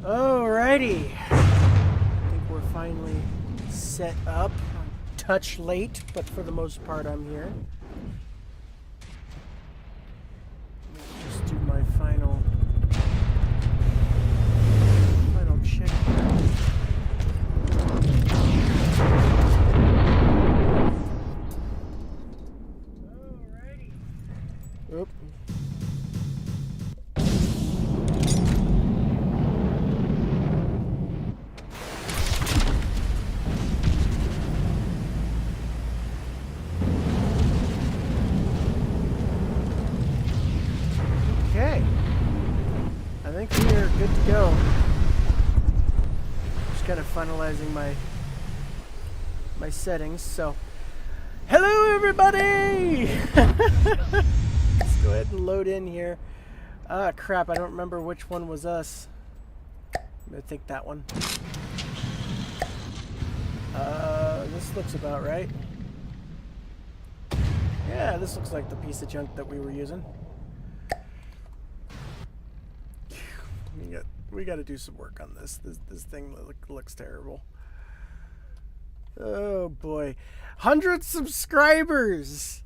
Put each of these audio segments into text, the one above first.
Alrighty. I think we're finally set up. Touch late, but for the most part I'm here. Let me just do my final check. Alrighty. Oop. Okay. I think we are good to go. Just kind of finalizing my settings, so hello everybody! Let's go ahead and load in here. Ah crap, I don't remember which one was us. I think that one. This looks about right. Yeah, this looks like the piece of junk that we were using. We got to do some work on this. This thing looks terrible. Oh boy, 100 subscribers!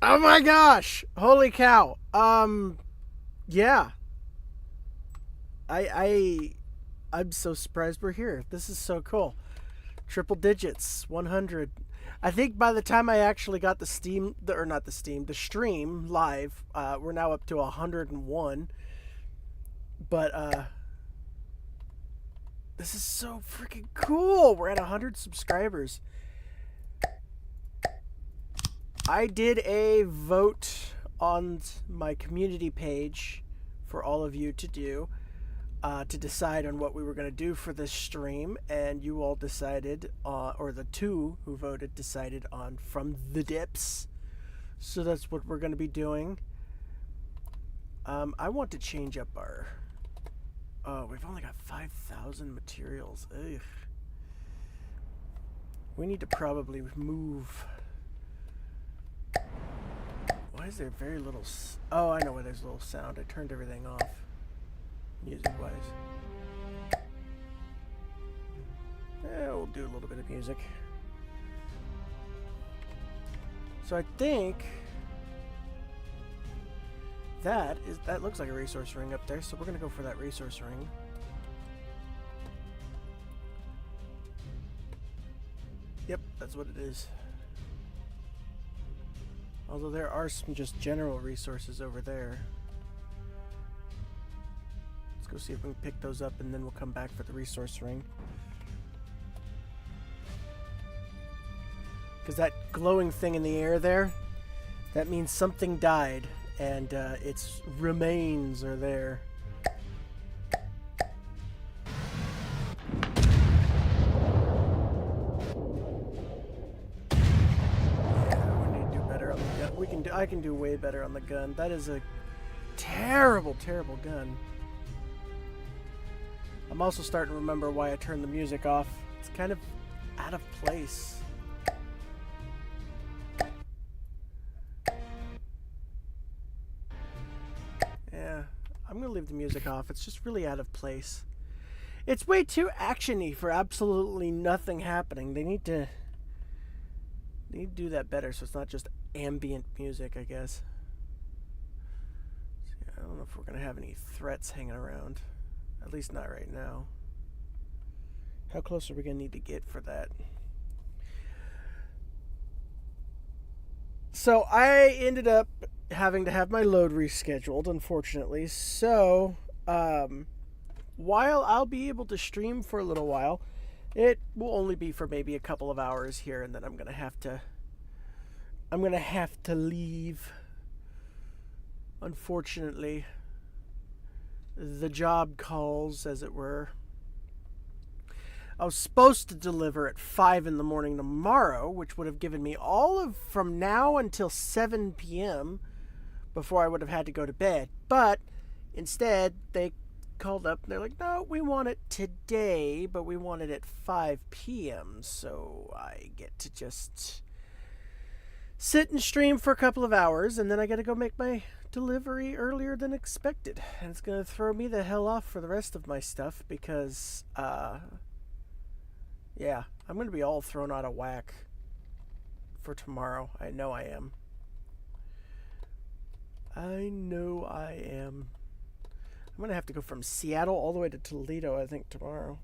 Oh my gosh! Holy cow! Yeah. I'm so surprised we're here. This is so cool. Triple digits, 100. I think by the time I actually got the stream live, we're now up to 101. But this is so freaking cool. We're at 100 subscribers. I did a vote on my community page for all of you to do to decide on what we were going to do for this stream, and you all decided, or the two who voted decided on From the Dips. So that's what we're going to be doing. I want to change up our... Oh, we've only got 5,000 materials. Ugh. We need to probably move... Why is there very little... Oh, I know why there's a little sound. I turned everything off. Music-wise. Yeah, we'll do a little bit of music. So I think... That looks like a resource ring up there, so we're going to go for that resource ring. Yep, that's what it is. Although there are some just general resources over there. Let's go see if we can pick those up, and then we'll come back for the resource ring. Because that glowing thing in the air there, that means something died. And its remains are there. Yeah, we need to do better on the gun. I can do way better on the gun. That is a terrible, terrible gun. I'm also starting to remember why I turned the music off. It's kind of out of place. I'm gonna leave the music off. It's just really out of place. It's way too actiony for absolutely nothing happening. They need to do that better, so it's not just ambient music, I guess. So, yeah, I don't know if we're gonna have any threats hanging around. At least not right now. How close are we gonna need to get for that? So I ended up having to have my load rescheduled, unfortunately. So, while I'll be able to stream for a little while, it will only be for maybe a couple of hours here, and then I'm gonna have to leave. Unfortunately, the job calls, as it were. I was supposed to deliver at 5 in the morning tomorrow, which would have given me all of from now until 7 p.m. before I would have had to go to bed. But instead, they called up and they're like, no, we want it today, but we want it at 5 p.m. So I get to just sit and stream for a couple of hours, and then I got to go make my delivery earlier than expected. And it's going to throw me the hell off for the rest of my stuff because, yeah, I'm going to be all thrown out of whack for tomorrow. I know I am. I know I am. I'm going to have to go from Seattle all the way to Toledo, I think, tomorrow.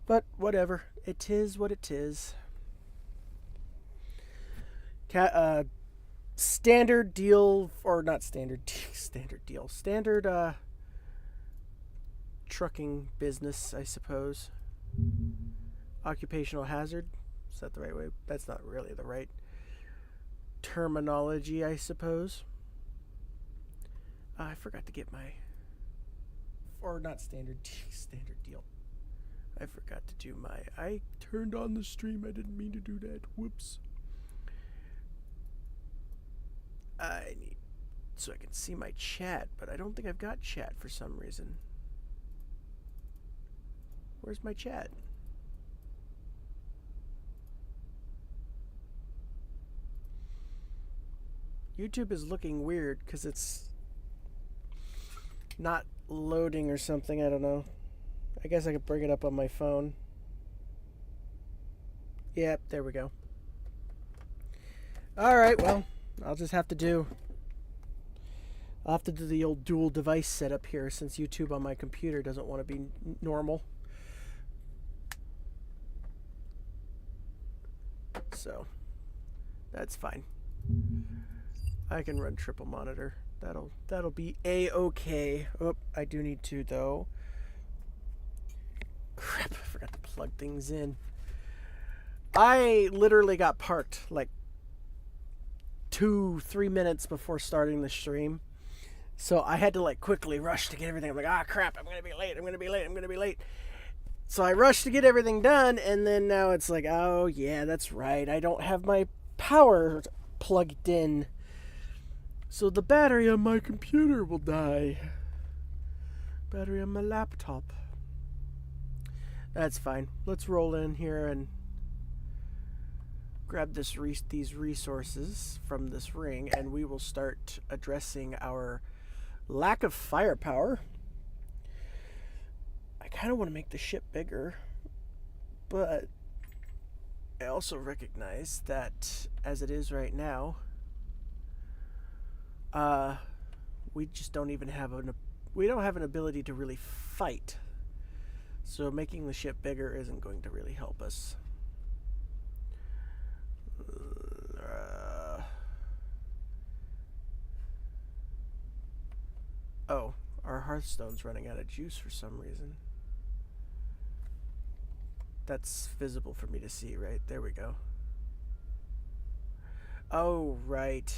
But whatever. It is what it is. Standard deal, or not standard, standard deal. Standard trucking business, I suppose. Occupational hazard. Is that the right way? That's not really the right terminology, I suppose. I forgot to get my, or not standard deal. I forgot to do my, I turned on the stream. I didn't mean to do that. Whoops. I need, so I can see my chat, but I don't think I've got chat for some reason. Where's my chat? YouTube is looking weird because it's not loading or something. I don't know. I guess I could bring it up on my phone. Yep, there we go. Alright, well, I'll have to do the old dual device setup here since YouTube on my computer doesn't want to be normal. So, that's fine. I can run triple monitor. That'll be A-okay. Oh, I do need to though. Crap, I forgot to plug things in. I literally got parked like 2-3 minutes before starting the stream. So I had to like quickly rush to get everything. I'm like, crap, I'm gonna be late. So I rushed to get everything done, and then now it's like, oh yeah, that's right. I don't have my power plugged in. So the battery on my computer will die. Battery on my laptop. That's fine. Let's roll in here and grab these resources from this ring, and we will start addressing our lack of firepower. I kind of want to make the ship bigger, but I also recognize that as it is right now, we just don't even have an ability to really fight. So making the ship bigger isn't going to really help us. Oh, our Hearthstone's running out of juice for some reason. That's visible for me to see, right? There we go. Oh, right.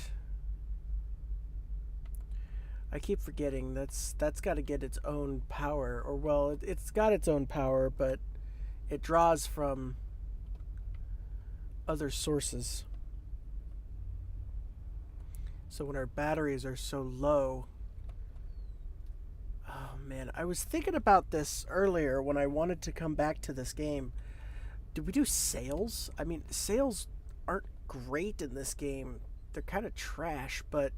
I keep forgetting that's got to get its own power, or well, it's got its own power, but it draws from other sources. So when our batteries are so low, oh man, I was thinking about this earlier when I wanted to come back to this game. Did we do sales? I mean, sales aren't great in this game. They're kind of trash, but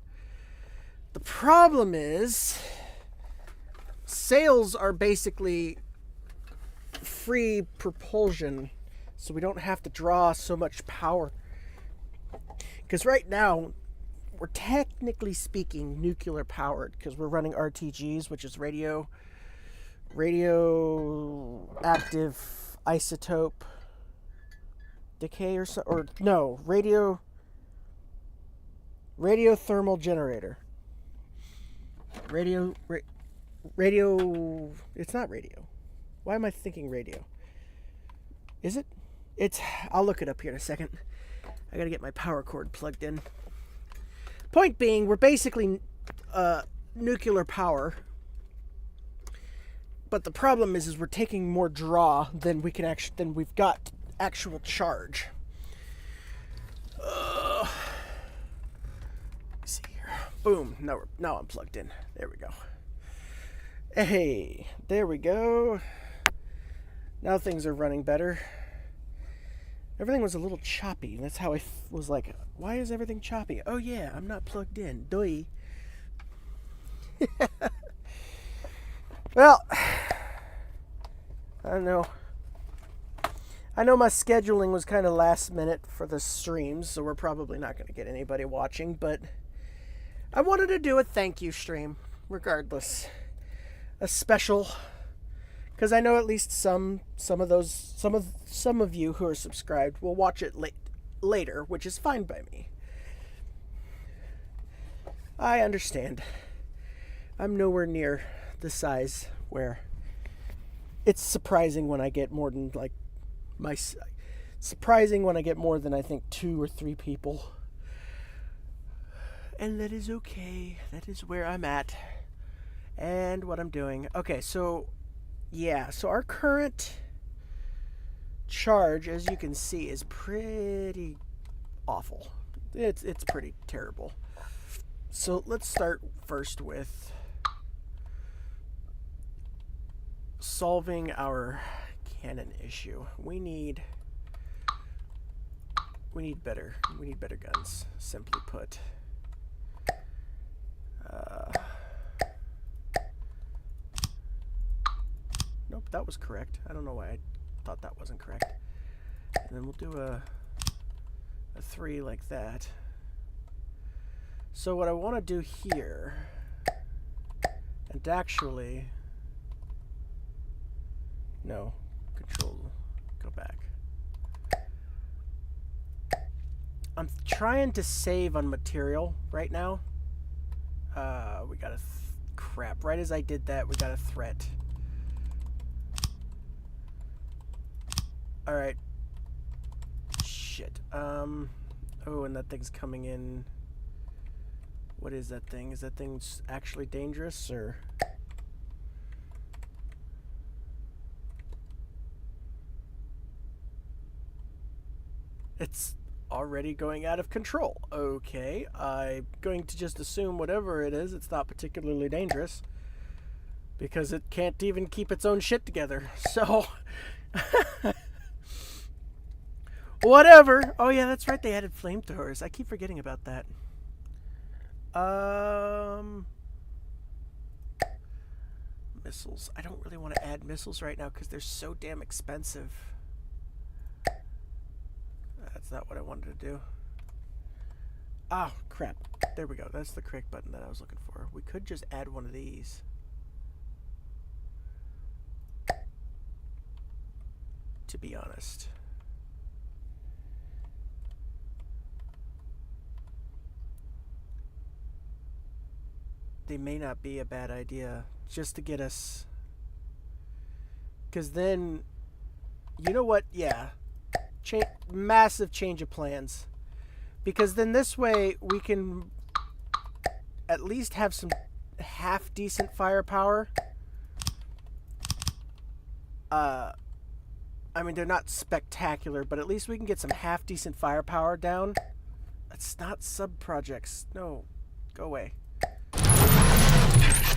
the problem is sales are basically free propulsion, so we don't have to draw so much power. Because right now, we're technically speaking nuclear powered because we're running RTGs, which is radioactive isotope decay or no, radiothermal generator. Radio, it's not radio. Why am I thinking radio? Is it? I'll look it up here in a second. I gotta get my power cord plugged in. Point being, we're basically nuclear power. But the problem is we're taking more draw than we've got actual charge. See here. Boom. Now I'm plugged in. There we go. Hey, there we go. Now things are running better. everything was a little choppy. That's how I was like, why is everything choppy? Oh yeah, I'm not plugged in. Doy. Well, I don't know. I know my scheduling was kind of last minute for the streams, so we're probably not going to get anybody watching, but I wanted to do a thank you stream, regardless. A special, because I know at least some of you who are subscribed will watch it later, which is fine by me. I understand. I'm nowhere near the size where it's surprising when I get more than surprising when I get more than I think 2 or 3 people. And that is okay. That is where I'm at and what I'm doing. Okay, so yeah, so our current charge, as you can see, is pretty awful. It's pretty terrible. So let's start first with solving our cannon issue. We need better guns, simply put. Nope, that was correct. I don't know why I thought that wasn't correct. And then we'll do a 3 like that. So what I want to do here, and actually, no, control, go back. I'm trying to save on material right now. We got a crap. Right as I did that, we got a threat. All right. Shit. Oh, and that thing's coming in. What is that thing? Is that thing actually dangerous, or? It's already going out of control. Okay, I'm going to just assume whatever it is, it's not particularly dangerous, because it can't even keep its own shit together. So, whatever. Oh yeah, that's right, they added flamethrowers. I keep forgetting about that. Missiles. I don't really want to add missiles right now because they're so damn expensive. That's not what I wanted to do. Ah, crap. There we go. That's the correct button that I was looking for. We could just add one of these. To be honest. They may not be a bad idea just to get us. Because then, you know what? Yeah. Massive change of plans, because then this way we can at least have some half decent firepower. I mean, they're not spectacular, but at least we can get some half decent firepower down. That's not sub projects. No, go away. Oh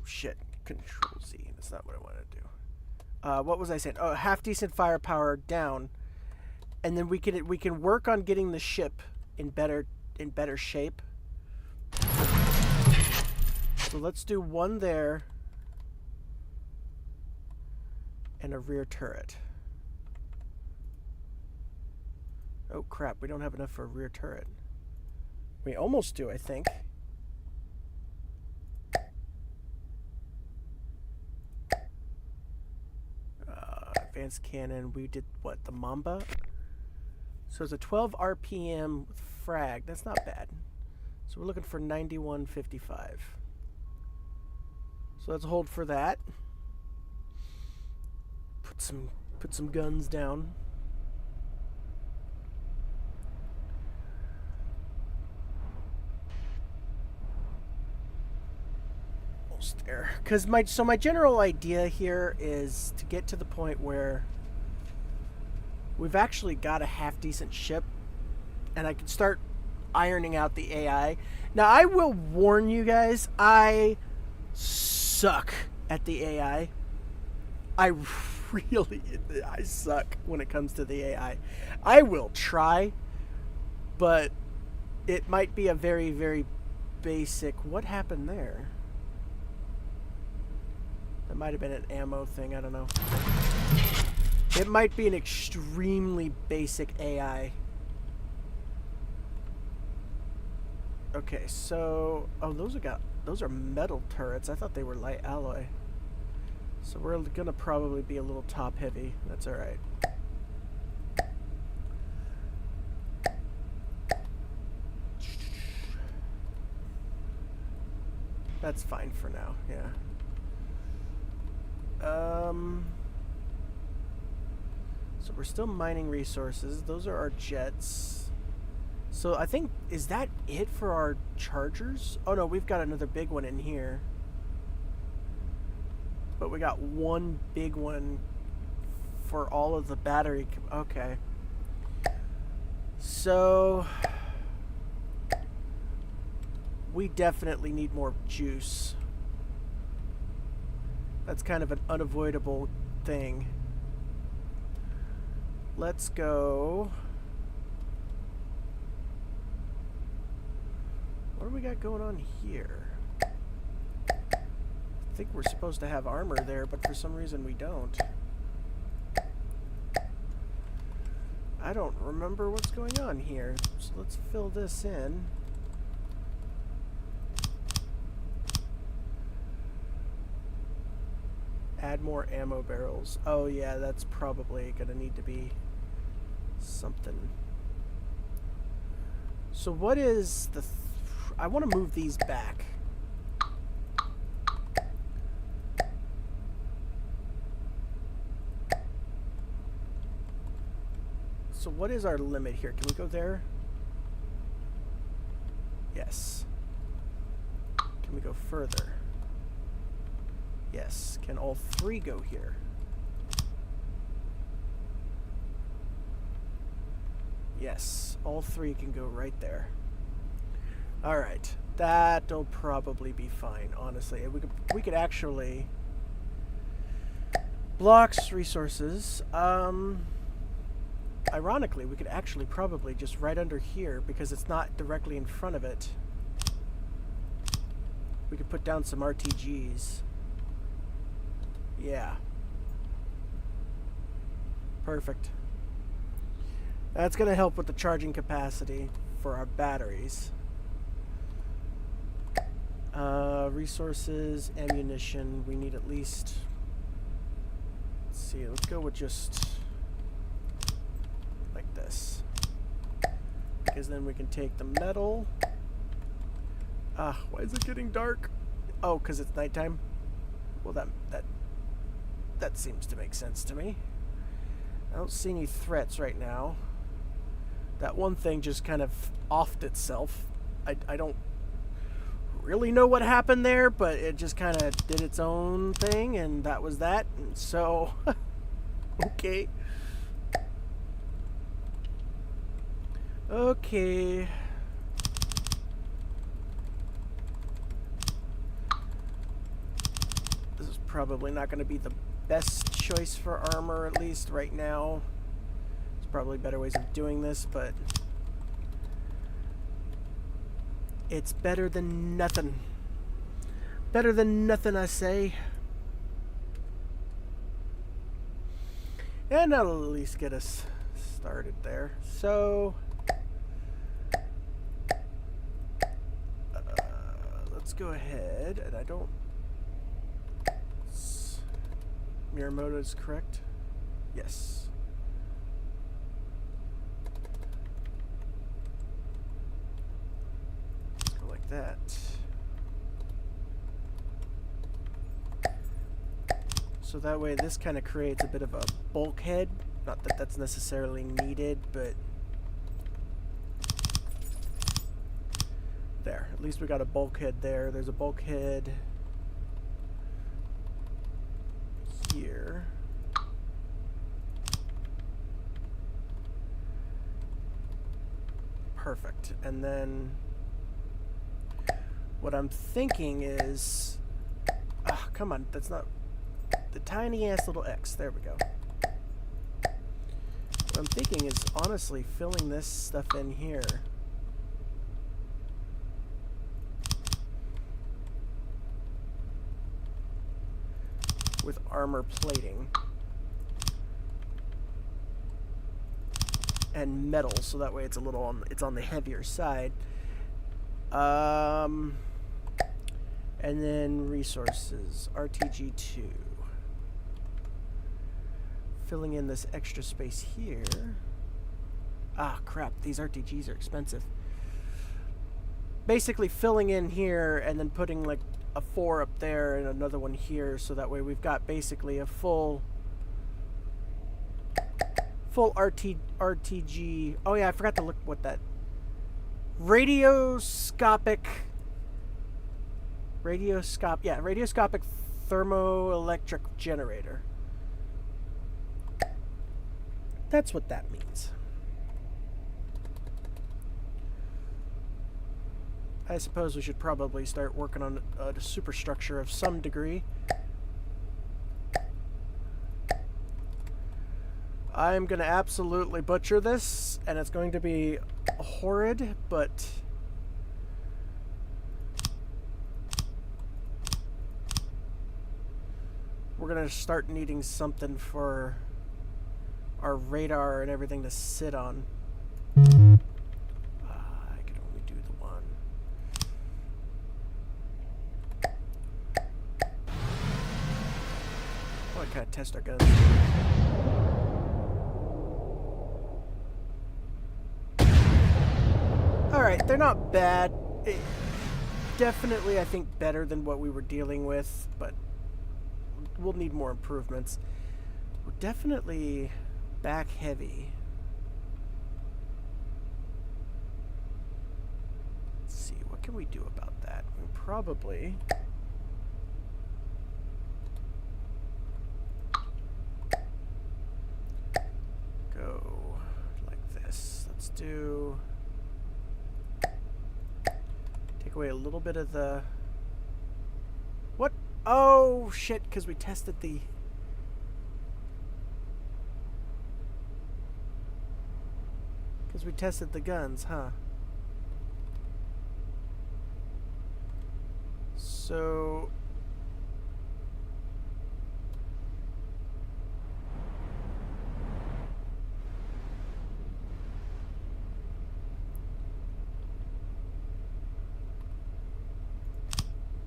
shit, Control Z. That's not what I wanted to do. What was I saying? Oh, half decent firepower down. And then we can work on getting the ship in better shape. So let's do one there and a rear turret. Oh crap, we don't have enough for a rear turret. We almost do, I think. Advanced cannon, we did what, the Mamba? So it's a 12 RPM with frag. That's not bad. So we're looking for 9155. So let's hold for that. Put some guns down. Almost there. Because my general idea here is to get to the point where we've actually got a half-decent ship, and I can start ironing out the AI. Now, I will warn you guys, I suck at the AI. I really, I suck when it comes to the AI. I will try, but it might be a very, very basic. What happened there? That might have been an ammo thing. I don't know. It might be an extremely basic AI. Okay, so those are metal turrets. I thought they were light alloy. So we're gonna probably be a little top heavy. That's all right. That's fine for now. Yeah. So we're still mining resources. Those are our jets. So I think, is that it for our chargers? Oh no, we've got another big one in here. But we got one big one for all of the battery. Okay. So we definitely need more juice. That's kind of an unavoidable thing. Let's go. What do we got going on here? I think we're supposed to have armor there, but for some reason we don't. I don't remember what's going on here. So let's fill this in. Add more ammo barrels. Oh yeah, that's probably gonna need to be something. So what is the... I want to move these back. So what is our limit here? Can we go there? Yes. Can we go further? Yes. Can all three go here? Yes. All three can go right there. All right. That'll probably be fine, honestly. We could actually... Blocks, resources. Ironically, we could actually probably just right under here, because it's not directly in front of it. We could put down some RTGs. Yeah. Perfect. That's going to help with the charging capacity for our batteries. Resources, ammunition. We need at least... Let's see, let's go with just... like this. Because then we can take the metal. Ah, why is it getting dark? Oh, because it's nighttime? Well, that seems to make sense to me. I don't see any threats right now. That one thing just kind of offed itself. I don't really know what happened there, but it just kind of did its own thing, and that was that. And so, okay. Okay. This is probably not going to be the best choice for armor, at least right now. There's probably better ways of doing this, but it's better than nothing. Better than nothing, I say. And that'll at least get us started there. So... let's go ahead, and I don't... Miyamoto is correct? Yes. Let's go like that. So that way this kind of creates a bit of a bulkhead. Not that that's necessarily needed, but... There. At least we got a bulkhead there. There's a bulkhead here. Perfect. And then what I'm thinking is... Ah, come on. That's the tiny ass little X. There we go. What I'm thinking is honestly filling this stuff in here. With armor plating. And metal, so that way it's a little on, it's on the heavier side. And then resources, RTG2. Filling in this extra space here. Ah, crap, these RTGs are expensive. Basically filling in here and then putting like a 4 up there and another one here, so that way we've got basically a full RTG. Oh yeah, I forgot to look what that radioscopic thermoelectric generator. That's what that means. I suppose we should probably start working on a superstructure of some degree. I'm going to absolutely butcher this, and it's going to be horrid, but we're going to start needing something for our radar and everything to sit on. I can only do the one. Oh, I kind of test our guns. Alright, they're not bad. Definitely, I think, better than what we were dealing with, but we'll need more improvements. We're definitely back heavy. Let's see, what can we do about that? We probably... go like this. Let's do... take away a little bit of the... What? Oh, shit, because we tested the... because we tested the guns, huh? So...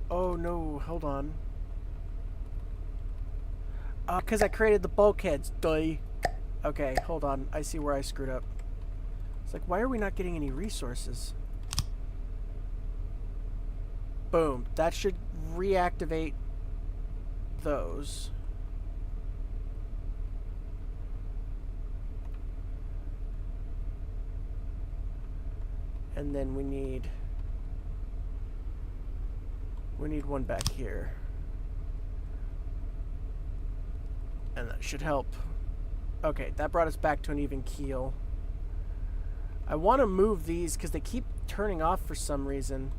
oh no, hold on. Because I created the bulkheads, duh. Okay, hold on. I see where I screwed up. It's like, why are we not getting any resources? Boom. That should reactivate those. And then we need one back here. And that should help. Okay, that brought us back to an even keel. I want to move these because they keep turning off for some reason.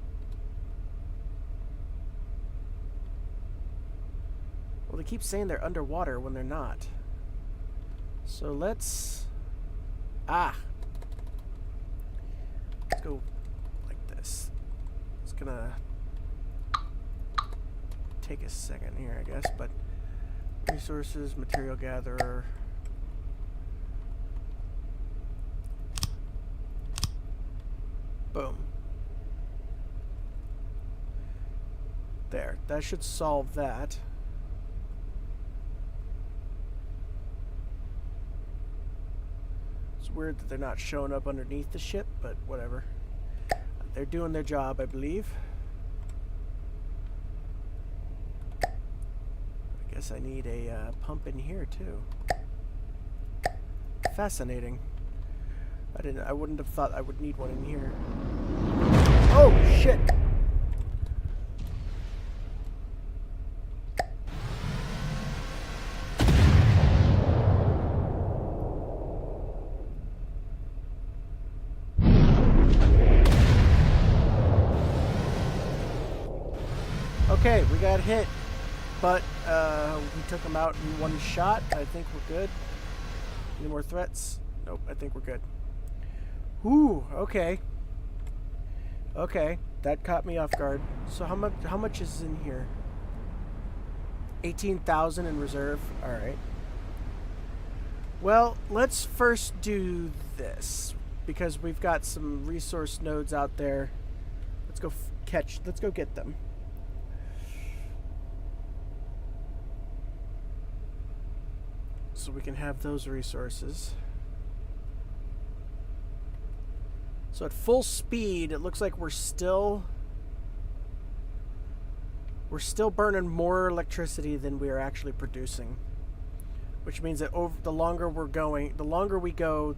Well, they keep saying they're underwater when they're not. So let's... let's go like this. It's gonna take a second here, I guess, but resources, material gatherer. Boom. There. That should solve that. It's weird that they're not showing up underneath the ship, but whatever. They're doing their job, I believe. I guess I need a pump in here too. Fascinating. I wouldn't have thought I would need one in here. Oh shit! Okay, we got hit. but we took them out in one shot. I think we're good. Any more threats? Nope, I think we're good. Ooh, okay. Okay, that caught me off guard. So how much is in here? 18,000 in reserve. All right. Well, let's first do this because we've got some resource nodes out there. Let's go let's go get them. So we can have those resources. So at full speed, it looks like we're still burning more electricity than we are actually producing. Which means that the longer we go,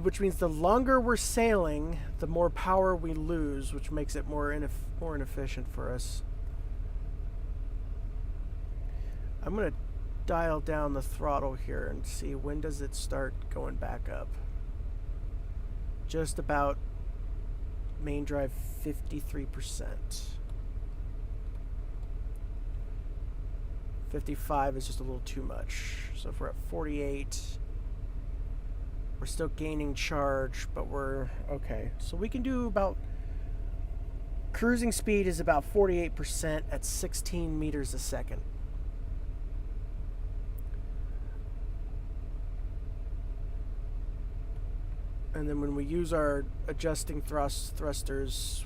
which means the longer we're sailing, the more power we lose, which makes it more inefficient for us. I'm gonna dial down the throttle here and see when does it start going back up. Just about main drive 53%. 55 is just a little too much. So if we're at 48, we're still gaining charge, but we're okay. So we can do about cruising speed is about 48% at 16 meters a second. And then when we use our adjusting thrusters,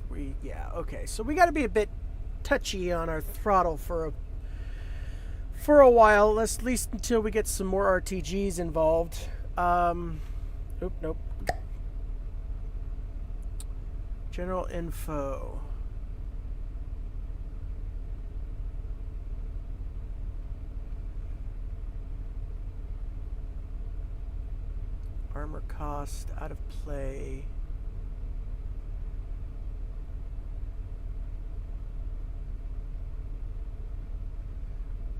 okay. So we got to be a bit touchy on our throttle for a while, at least until we get some more RTGs involved. Nope. General info. Armor cost out of play.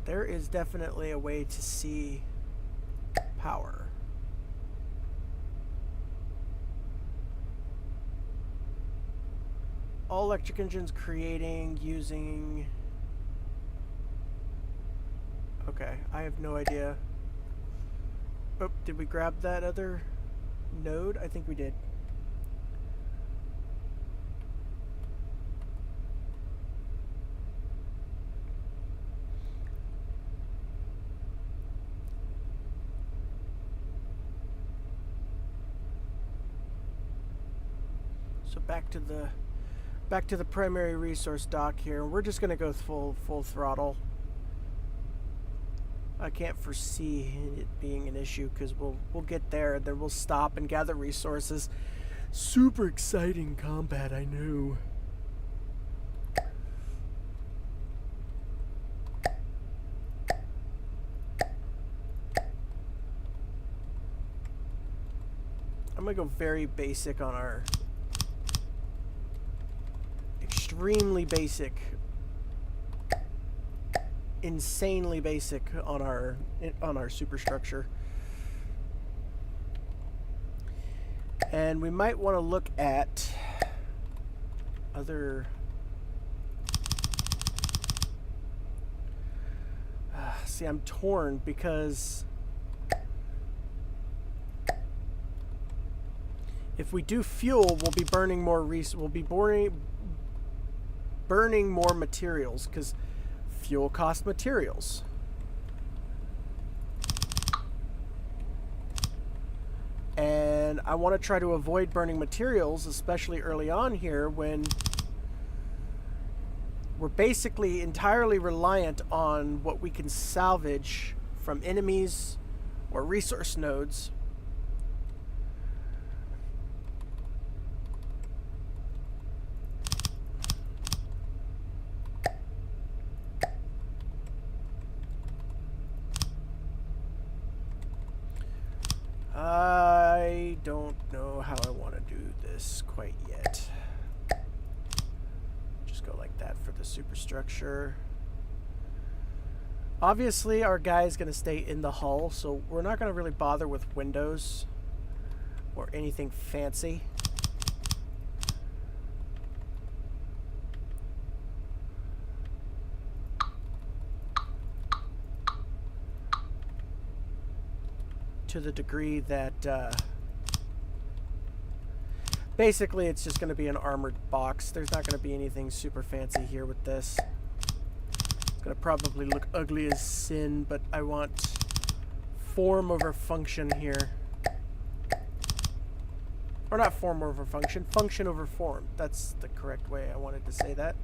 There is definitely a way to see power. All electric engines creating using... Okay, I have no idea. Oh, did we grab that other node? I think we did. So back to the primary resource dock here. We're just gonna go full throttle. I can't foresee it being an issue because we'll get there and then we'll stop and gather resources. Super exciting combat, I know. I'm gonna go very basic on our extremely basic, insanely basic on our superstructure. And we might want to look at other see, I'm torn because if we do fuel, we'll be burning more burning more materials because fuel costs materials. And I want to try to avoid burning materials, especially early on here when we're basically entirely reliant on what we can salvage from enemies or resource nodes. I don't know how I want to do this quite yet. Just go like that for the superstructure. Obviously, our guy is going to stay in the hull, so we're not going to really bother with windows or anything fancy. to the degree that basically it's just going to be an armored box. There's not going to be anything super fancy here with this. It's going to probably look ugly as sin, but I want form over function here. Or not form over function, function over form. That's the correct way I wanted to say that.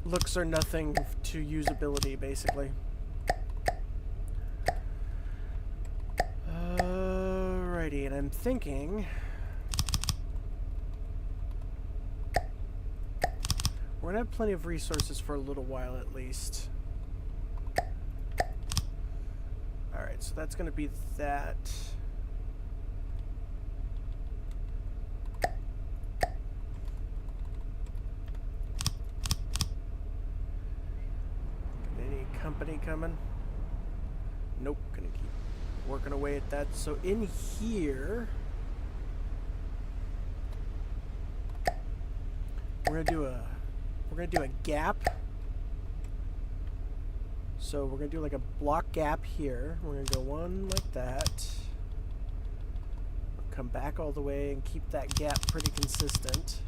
Looks are nothing to usability, basically. Alrighty, and I'm thinking we're gonna have plenty of resources for a little while at least. Alright, so that's gonna be that. Any company coming? Nope, gonna keep working away at that. So in here, we're gonna do a gap. So we're gonna do like a block gap here. We're gonna go one like that. Come back all the way and keep that gap pretty consistent.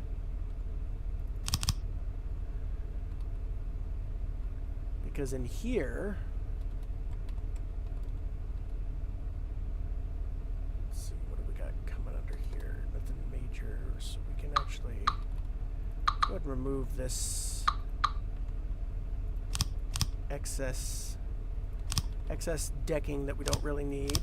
Because in here, let's see, what do we got coming under here? Nothing major, so we can actually go ahead and remove this excess decking that we don't really need.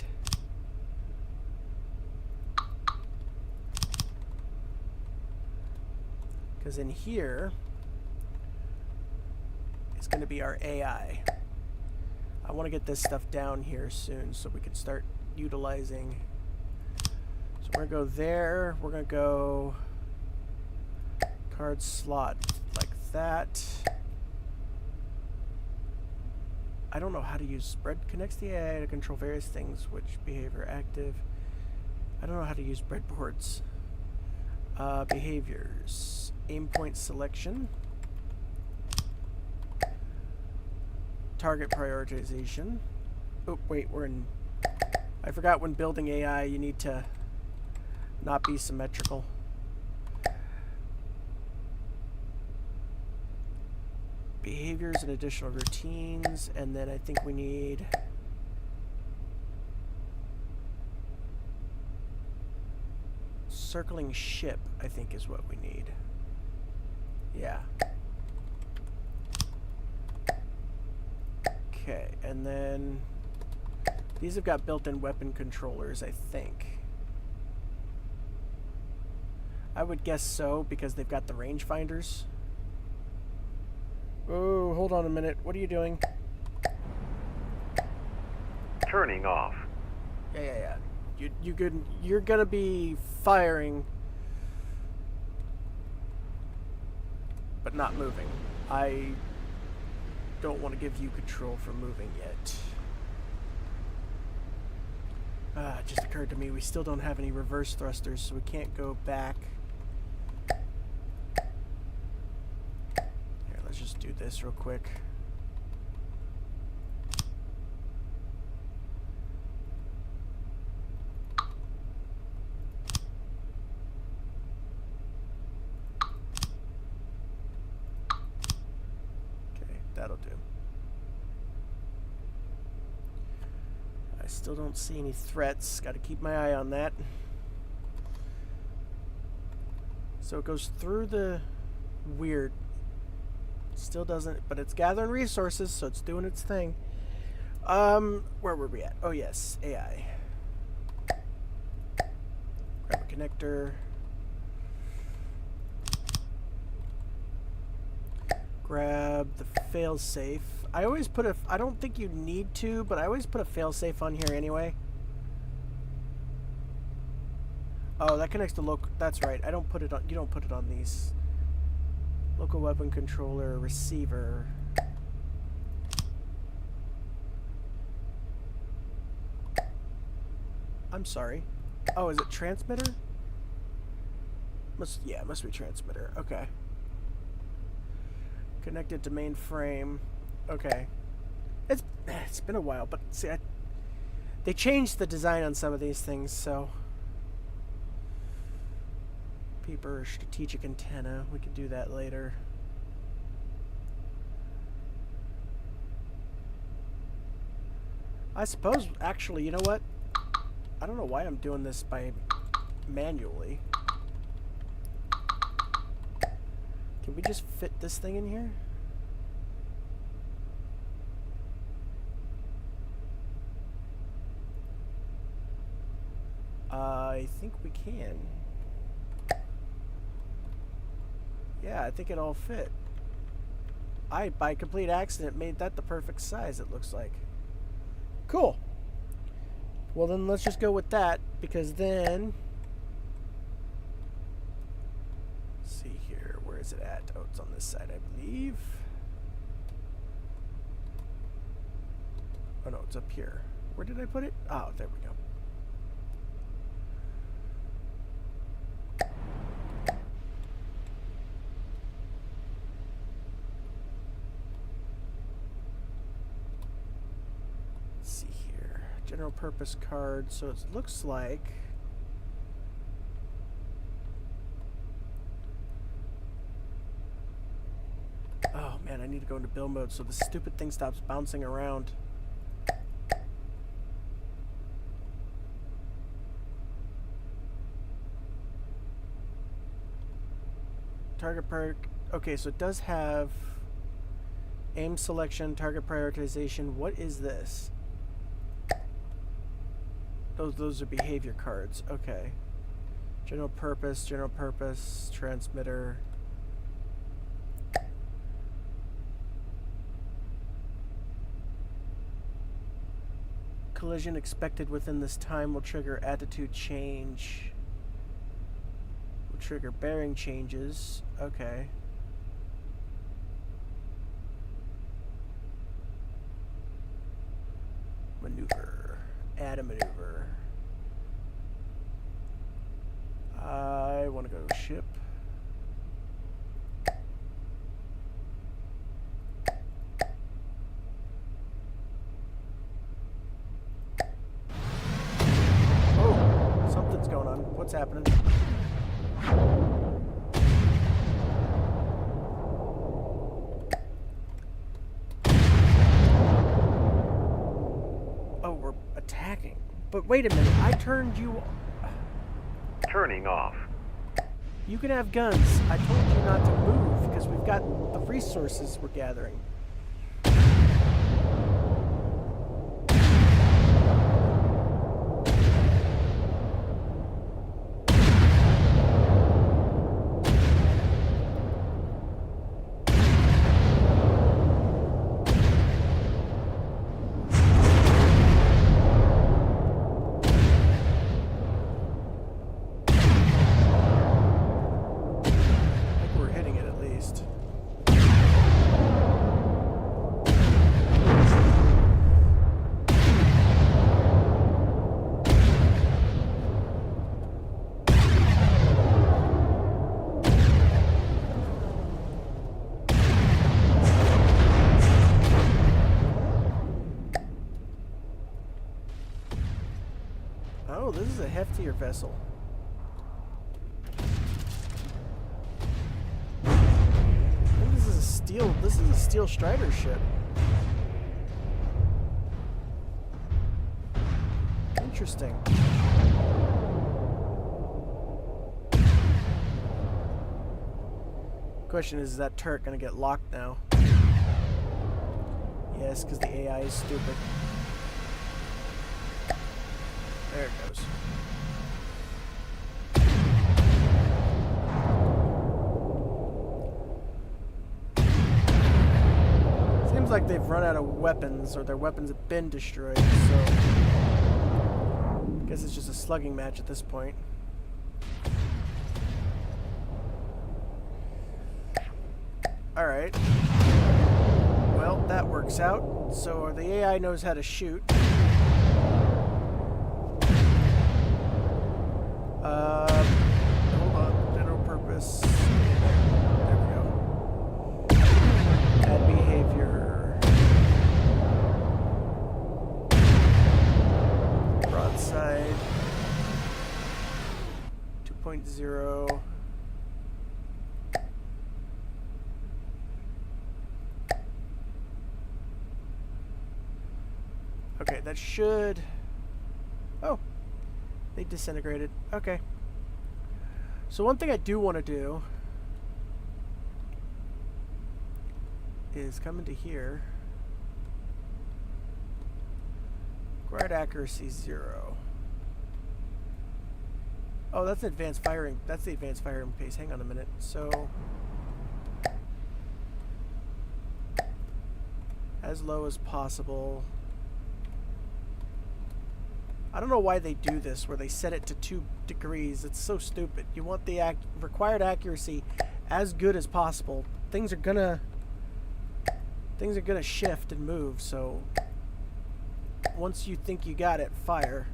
Because in here is going to be our AI. I want to get this stuff down here soon so we can start utilizing. So we're going to go there. We're going to go card slot like that. I don't know how to use spread. Connects the AI to control various things which behavior active. I don't know how to use breadboards. Behaviors. Aim point selection. Target prioritization. Oh, wait, we're in... I forgot when building AI you need to not be symmetrical. Behaviors and additional routines, and then I think we need circling ship, I think is what we need. Yeah. Okay, and then these have got built-in weapon controllers, I think. I would guess so, because they've got the rangefinders. Oh, hold on a minute. What are you doing? Turning off. Yeah. You're gonna be firing, but not moving. I don't want to give you control for moving yet. It just occurred to me we still don't have any reverse thrusters, so we can't go back. Here, let's just do this real quick. That'll do. I still don't see any threats. Got to keep my eye on that. So it goes through the weird. Still doesn't, but it's gathering resources, so it's doing its thing. Where were we at? Oh yes, AI. Grab a connector. Grab the failsafe. I always put a... I don't think you need to, but I always put a failsafe on here anyway. Oh, that connects to local... That's right. I don't put it on... You don't put it on these. Local weapon controller, receiver. I'm sorry. Oh, is it transmitter? Yeah, it must be transmitter. Okay. Connected to mainframe. Okay. It's been a while, but see, they changed the design on some of these things, so. Paper strategic antenna. We could do that later. I suppose, actually, you know what? I don't know why I'm doing this by manually. Can we just fit this thing in here? I think we can. Yeah, I think it all fit. I, by complete accident, made that the perfect size, it looks like. Cool. Well, then let's just go with that, because then... Let's see here. Where is it at? Oh, it's on this side, I believe. Oh, no, it's up here. Where did I put it? Oh, there we go. General purpose card, so it looks like oh man, I need to go into build mode so the stupid thing stops bouncing around. Target perk. Okay, so it does have aim selection, target prioritization. What is this? Those are behavior cards. Okay. General purpose, transmitter. Collision expected within this time will trigger attitude change. Will trigger bearing changes. Okay. Maneuver. Add a maneuver. I want to go to ship. Oh, something's going on. What's happening? Attacking. But wait a minute, I turned you... Turning off. You can have guns. I told you not to move because we've got the resources we're gathering. Oh, this is a heftier vessel. I think this is a steel Strider ship. Interesting. Question is that turret gonna get locked now? Yes, because the AI is stupid. There it goes. Seems like they've run out of weapons, or their weapons have been destroyed, so... I guess it's just a slugging match at this point. Alright. Well, that works out. So the AI knows how to shoot. Hold on. General purpose. There we go. Add behavior. 2.0. Okay, that should... Oh, they disintegrated. Okay. So one thing I do want to do is come into here. Required accuracy 0. Oh, that's advanced firing. That's the advanced firing pace. Hang on a minute. So as low as possible. I don't know why they do this, where they set it to 2 degrees. It's so stupid. You want the required accuracy as good as possible. Things are gonna shift and move. So once you think you got it, fire.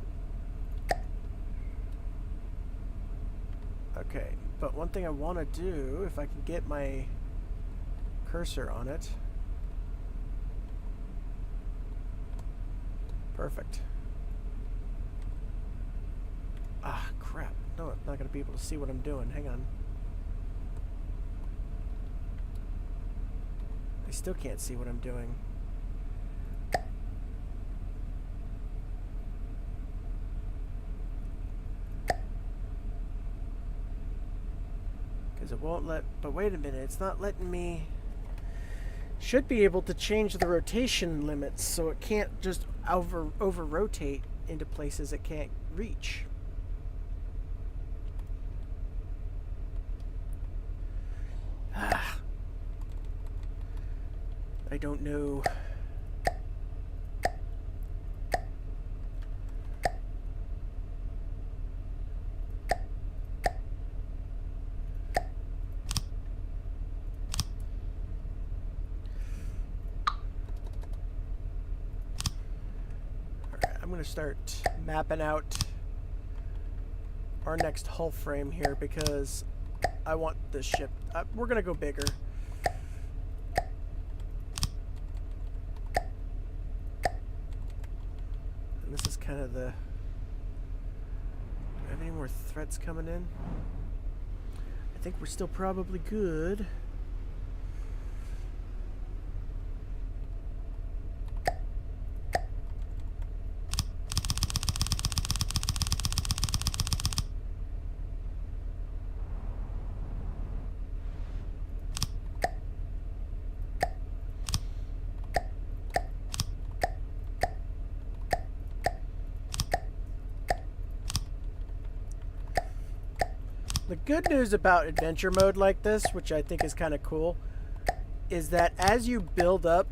Okay, but one thing I want to do, if I can get my cursor on it. Perfect. Ah, crap. No, I'm not going to be able to see what I'm doing. Hang on. I still can't see what I'm doing. Because it won't let... But wait a minute. It's not letting me... Should be able to change the rotation limits so it can't just over-rotate into places it can't reach. I don't know. Alright, I'm going to start mapping out our next hull frame here because I want this ship. We're going to go bigger. And this is kind of the... Do I have any more threats coming in? I think we're still probably good. The good news about adventure mode like this, which I think is kind of cool, is that as you build up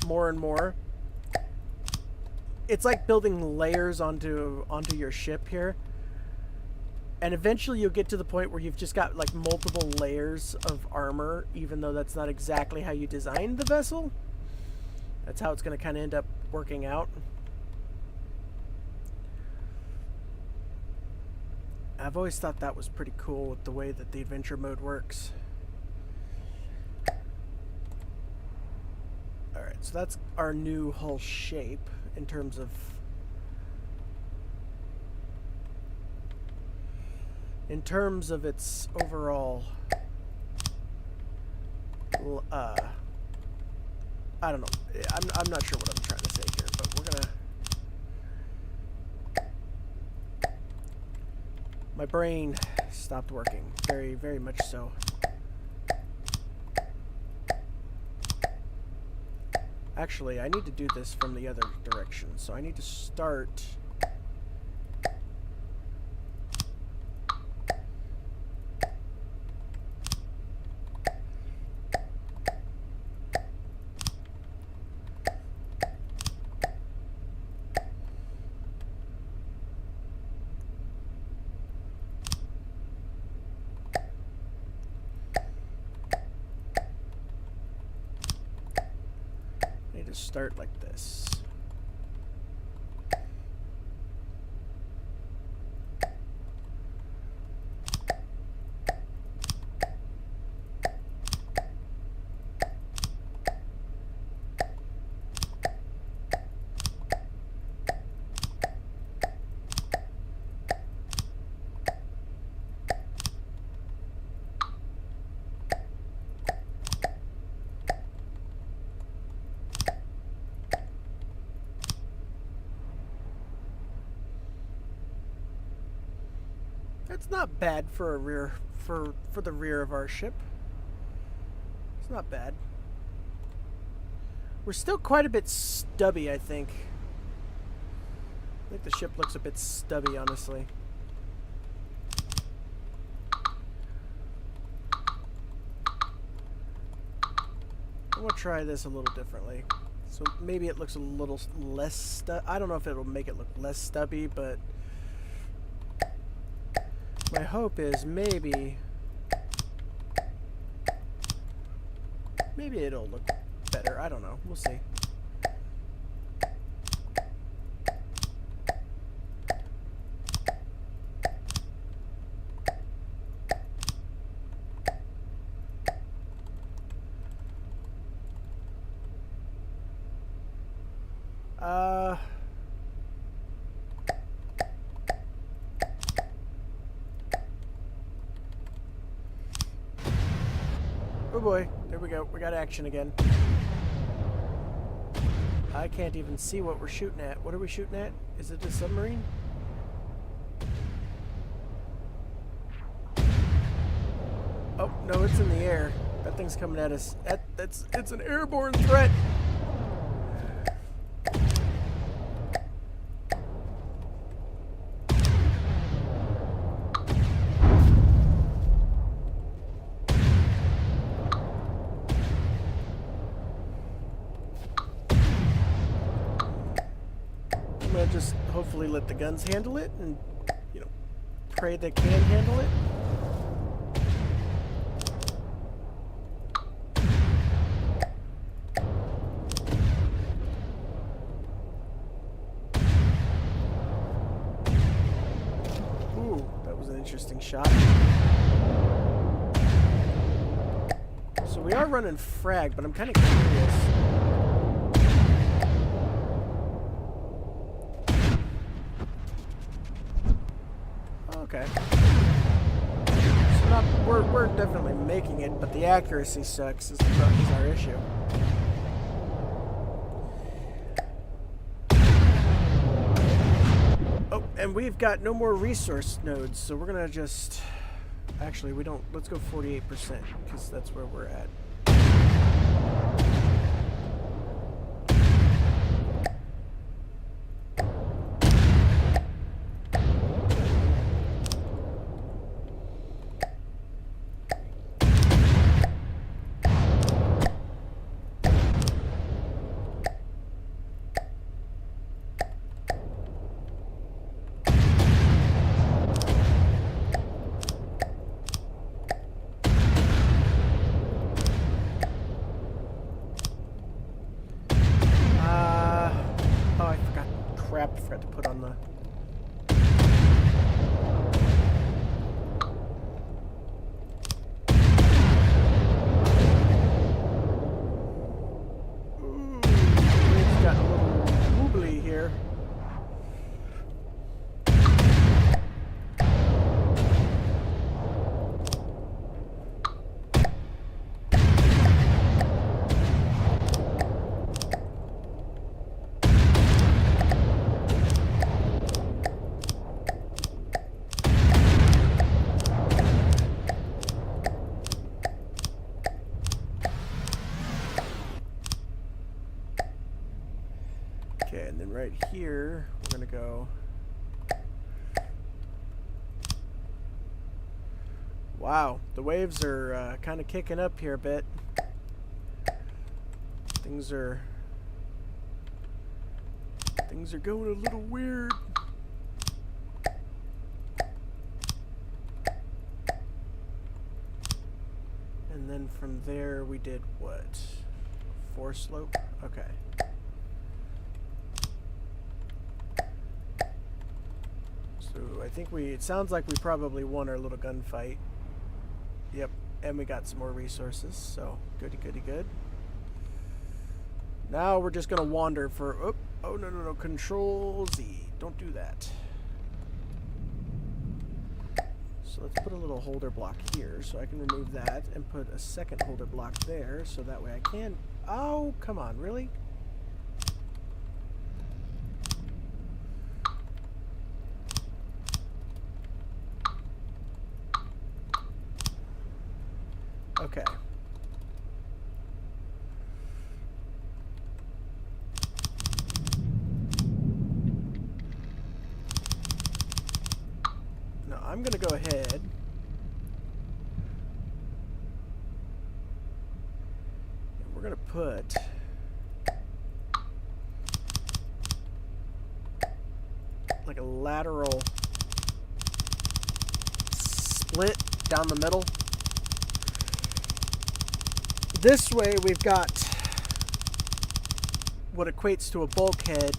more and more, it's like building layers onto your ship here. And eventually you'll get to the point where you've just got like multiple layers of armor, even though that's not exactly how you designed the vessel. That's how it's going to kind of end up working out. I've always thought that was pretty cool with the way that the adventure mode works. Alright, so that's our new hull shape in terms of... In terms of its overall... I don't know. I'm not sure what I'm trying to say here, but we're gonna... My brain stopped working. Very, very much so. Actually, I need to do this from the other direction. So I need to start... start like this. That's not bad for a rear for the rear of our ship. It's not bad. We're still quite a bit stubby, I think. I think the ship looks a bit stubby, honestly. I'm gonna try this a little differently. So maybe it looks a little less I don't know if it'll make it look less stubby, but my hope is maybe it'll look better. I don't know. We'll see. Oh boy, there we go. We got action again. I can't even see what we're shooting at. What are we shooting at? Is it a submarine? Oh, no, it's in the air. That thing's coming at us. It's an airborne threat. Just hopefully let the guns handle it and, you know, pray they can handle it. Ooh, that was an interesting shot. So we are running frag, but I'm kind of curious. Okay. So we're definitely making it, but the accuracy sucks is our issue. Oh, and we've got no more resource nodes, so we're gonna just... Actually, we don't... Let's go 48%, because that's where we're at. I forgot to put on the... Ooh, it's got a little wobbly here. Okay, and then right here, we're gonna go... Wow, the waves are kind of kicking up here a bit. Things are going a little weird. And then from there we did what? 4 slope? Okay. So I think it sounds like we probably won our little gunfight. Yep, and we got some more resources, so goody goody good. Now we're just gonna wander for, oh no, Control Z, don't do that. So let's put a little holder block here, so I can remove that and put a second holder block there, so that way I can, oh, come on, really? Okay. Now I'm gonna go ahead and we're gonna put like a lateral split down the middle. This way we've got what equates to a bulkhead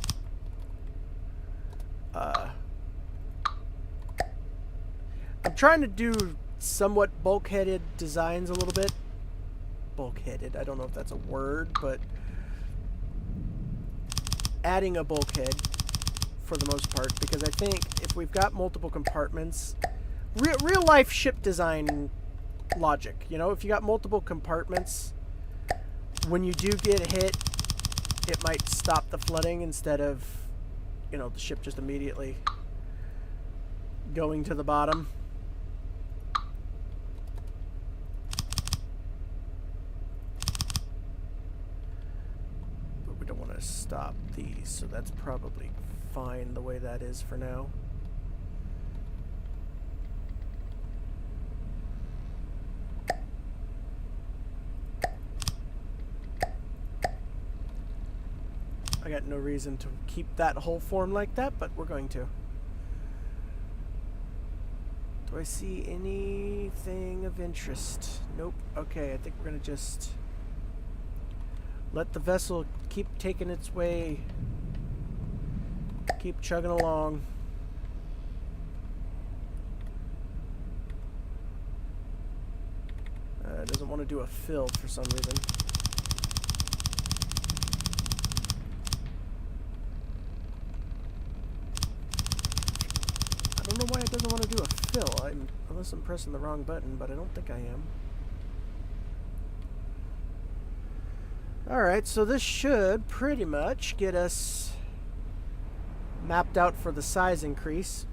I'm trying to do somewhat bulkheaded designs a little bit. Bulkheaded, I don't know if that's a word, but adding a bulkhead for the most part, because I think if we've got multiple compartments, real life ship design logic, you know, if you got multiple compartments, when you do get hit, it might stop the flooding instead of, you know, the ship just immediately going to the bottom. But we don't want to stop these, so that's probably fine the way that is for now. I got no reason to keep that whole form like that, but we're going to. Do I see anything of interest? Nope. Okay, I think we're going to just let the vessel keep taking its way. Keep chugging along. It doesn't want to do a fill for some reason. I don't know why it doesn't want to do a fill, unless I'm pressing the wrong button, but I don't think I am. Alright, so this should pretty much get us mapped out for the size increase.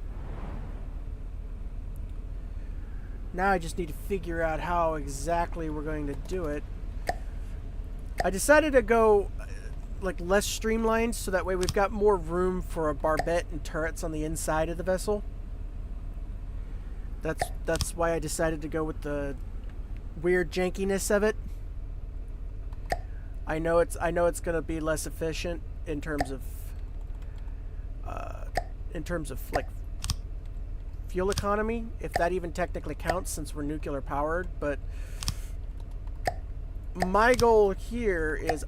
Now I just need to figure out how exactly we're going to do it. I decided to go like less streamlined, so that way we've got more room for a barbette and turrets on the inside of the vessel. That's why I decided to go with the weird jankiness of it. I know it's going to be less efficient in terms of like fuel economy, if that even technically counts since we're nuclear powered, but my goal here is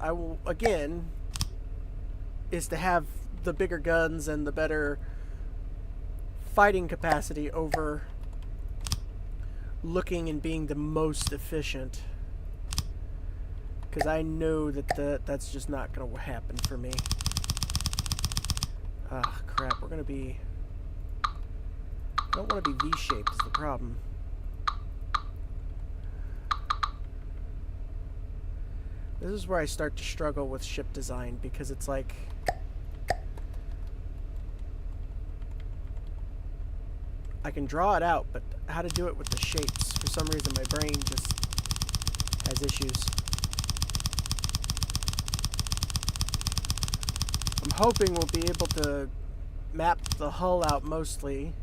is to have the bigger guns and the better fighting capacity over looking and being the most efficient, because I know that that's just not going to happen for me. Ah, crap, we're going to be... I don't want to be V-shaped is the problem. This is where I start to struggle with ship design, because it's like... I can draw it out, but how to do it with the shapes? For some reason, my brain just has issues. I'm hoping we'll be able to map the hull out mostly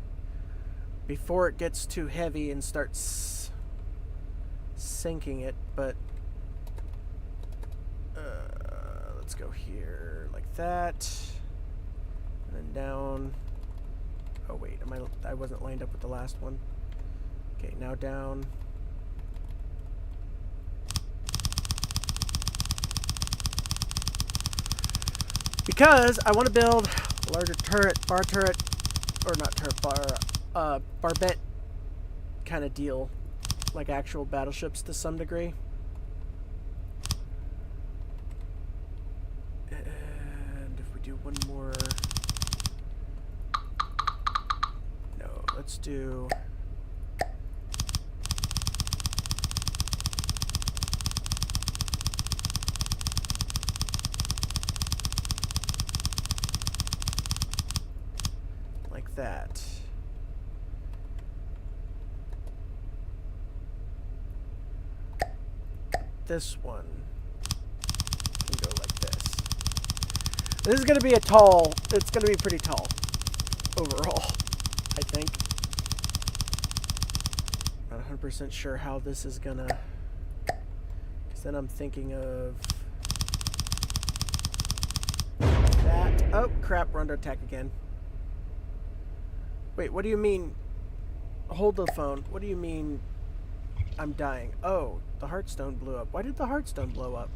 before it gets too heavy and starts sinking it, but let's go here like that, and then down. Oh wait, I wasn't lined up with the last one. Okay, now down. Because I want to build a larger bar turret, or not turret, barbette kind of deal, like actual battleships to some degree. And if we do one more, no, let's do. That. this one can go like this. This is going to be a tall, it's going to be pretty tall overall, I think. Not 100% sure how this is going to, because then I'm thinking of that. Oh, crap, we're under attack again. Wait, what do you mean? Hold the phone. What do you mean I'm dying? Oh, the Heartstone blew up. Why did the Heartstone blow up?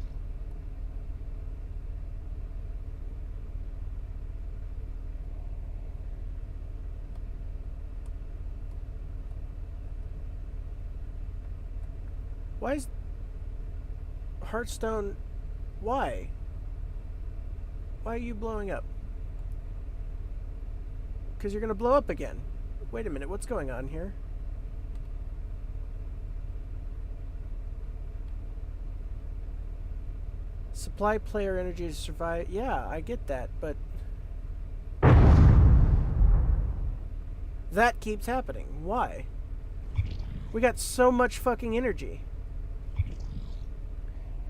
Why is Heartstone... Why? Why are you blowing up? Because you're going to blow up again. Wait a minute, what's going on here? Supply player energy to survive. Yeah, I get that, but... that keeps happening. Why? We got so much fucking energy.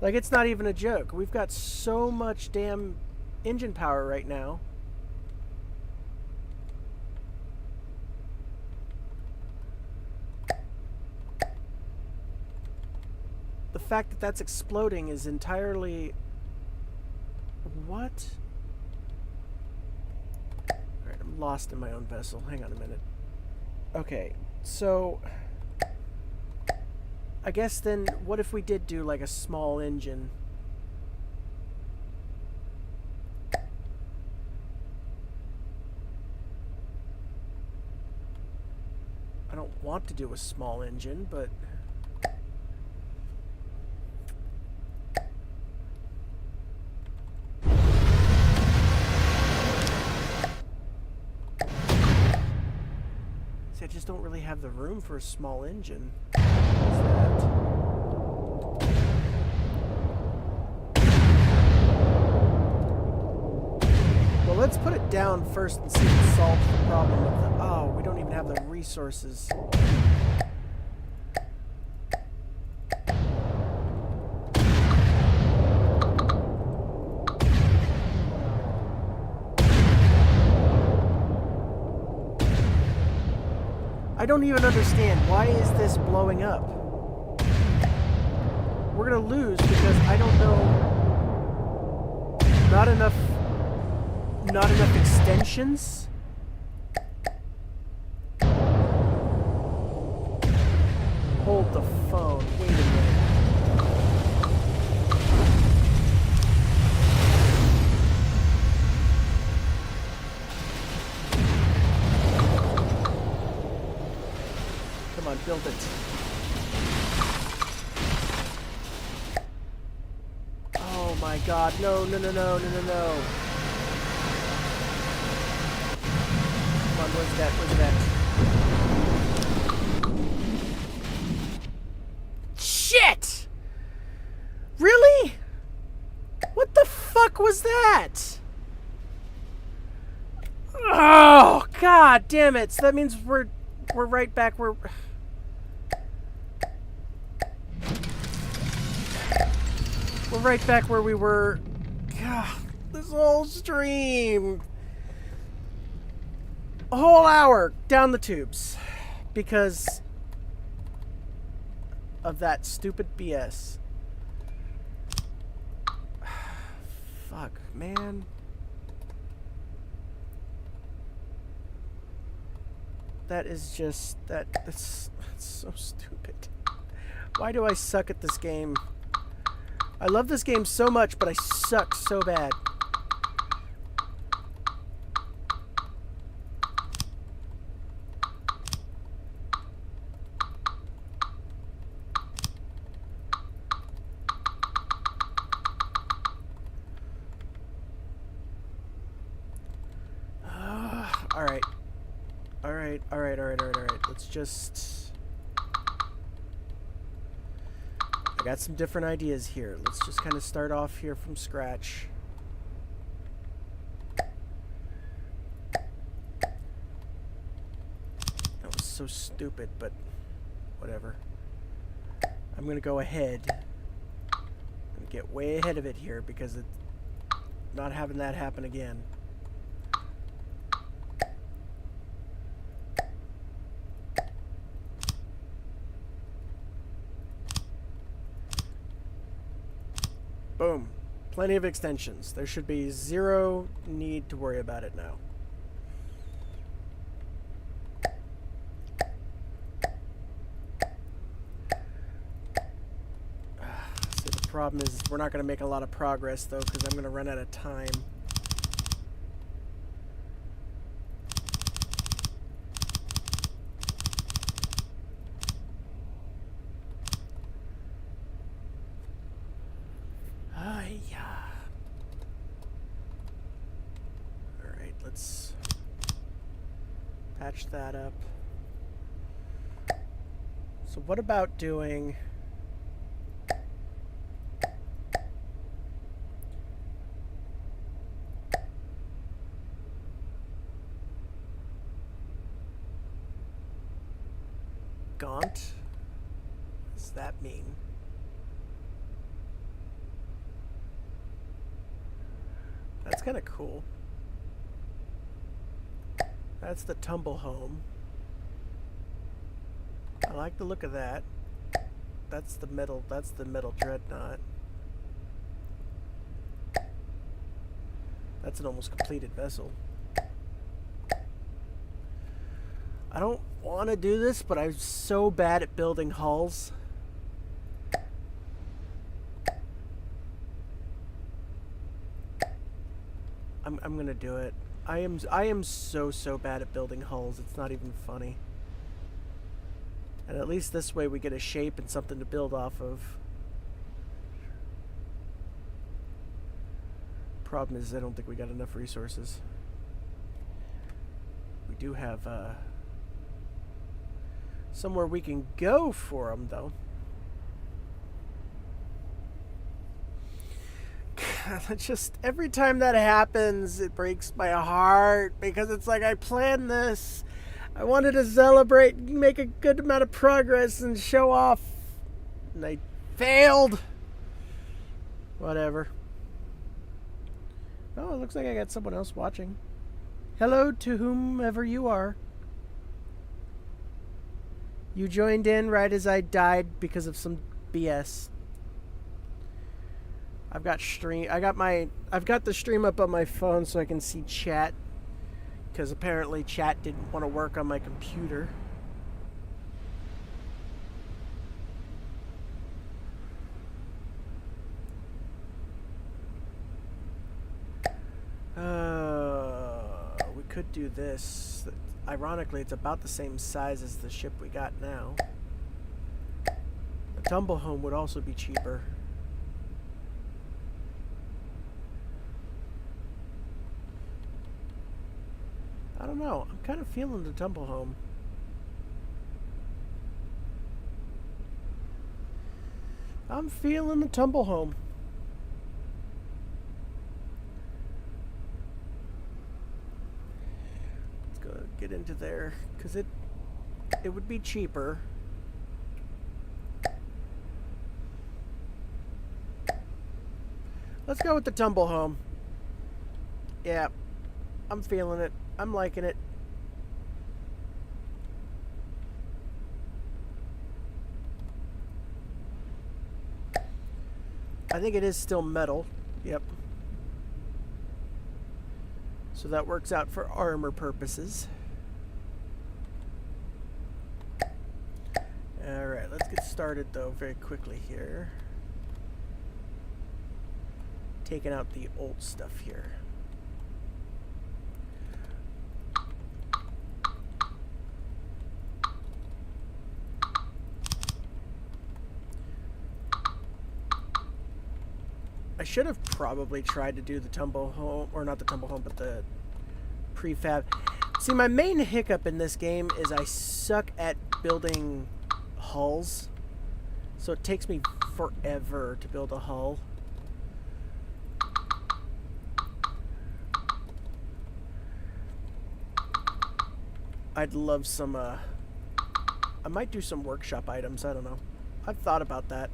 Like, it's not even a joke. We've got so much damn engine power right now. The fact that that's exploding is entirely... What? Alright, I'm lost in my own vessel. Hang on a minute. Okay, so... I guess then, what if we did do like a small engine? I don't want to do a small engine, but... I just don't really have the room for a small engine. What's that? Well, let's put it down first and see if it solves the problem of the... Oh, we don't even have the resources. I don't even understand. Why is this blowing up? We're gonna lose because I don't know. Not enough extensions? Hold the phone. Wait a minute. Come on, build it. Oh my god, no, no, no, no, no, no, no. Come on, where's that, where's that? Shit! Really? What the fuck was that? Oh, god damn it. So that means we're right back where... We're right back where we were. God, this whole stream. A whole hour down the tubes. Because of that stupid BS. Fuck, man. That is just... That's so stupid. Why do I suck at this game? I love this game so much, but I suck so bad. Alright. Alright. Let's just... I got some different ideas here. Let's just kind of start off here from scratch. That was so stupid, but whatever. I'm gonna go ahead Get way ahead of it here because it's not having that happen again. Boom. Plenty of extensions. There should be zero need to worry about it now. So the problem is we're not going to make a lot of progress though because I'm going to run out of time. Patch that up. So what about doing Gaunt? What does that mean? That's kind of cool. That's the tumble home. I like the look of that. That's the metal dreadnought. That's an almost completed vessel. I don't want to do this, but I'm so bad at building hulls. I'm gonna do it. I am so bad at building hulls. It's not even funny. And at least this way we get a shape and something to build off of. Problem is I don't think we got enough resources. We do have somewhere we can go for them though. Just every time that happens, it breaks my heart because it's like I planned this. I wanted to celebrate, make a good amount of progress, and show off, and I failed. Whatever. Oh, it looks like I got someone else watching. Hello to whomever you are. You joined in right as I died because of some BS. I've got the stream up on my phone so I can see chat, because apparently chat didn't want to work on my computer. We could do this. Ironically, it's about the same size as the ship we got now. The tumble home would also be cheaper. I don't know. I'm kind of feeling the tumble home. I'm feeling the tumble home. Let's go get into there because it would be cheaper. Let's go with the tumble home. Yeah, I'm feeling it. I'm liking it. I think it is still metal. Yep. So that works out for armor purposes. Alright, let's get started though very quickly here. Taking out the old stuff here. I should have probably tried to do the tumble home, or not the tumble home, but the prefab. See, my main hiccup in this game is I suck at building hulls. So it takes me forever to build a hull. I'd love some, I might do some workshop items, I don't know. I've thought about that.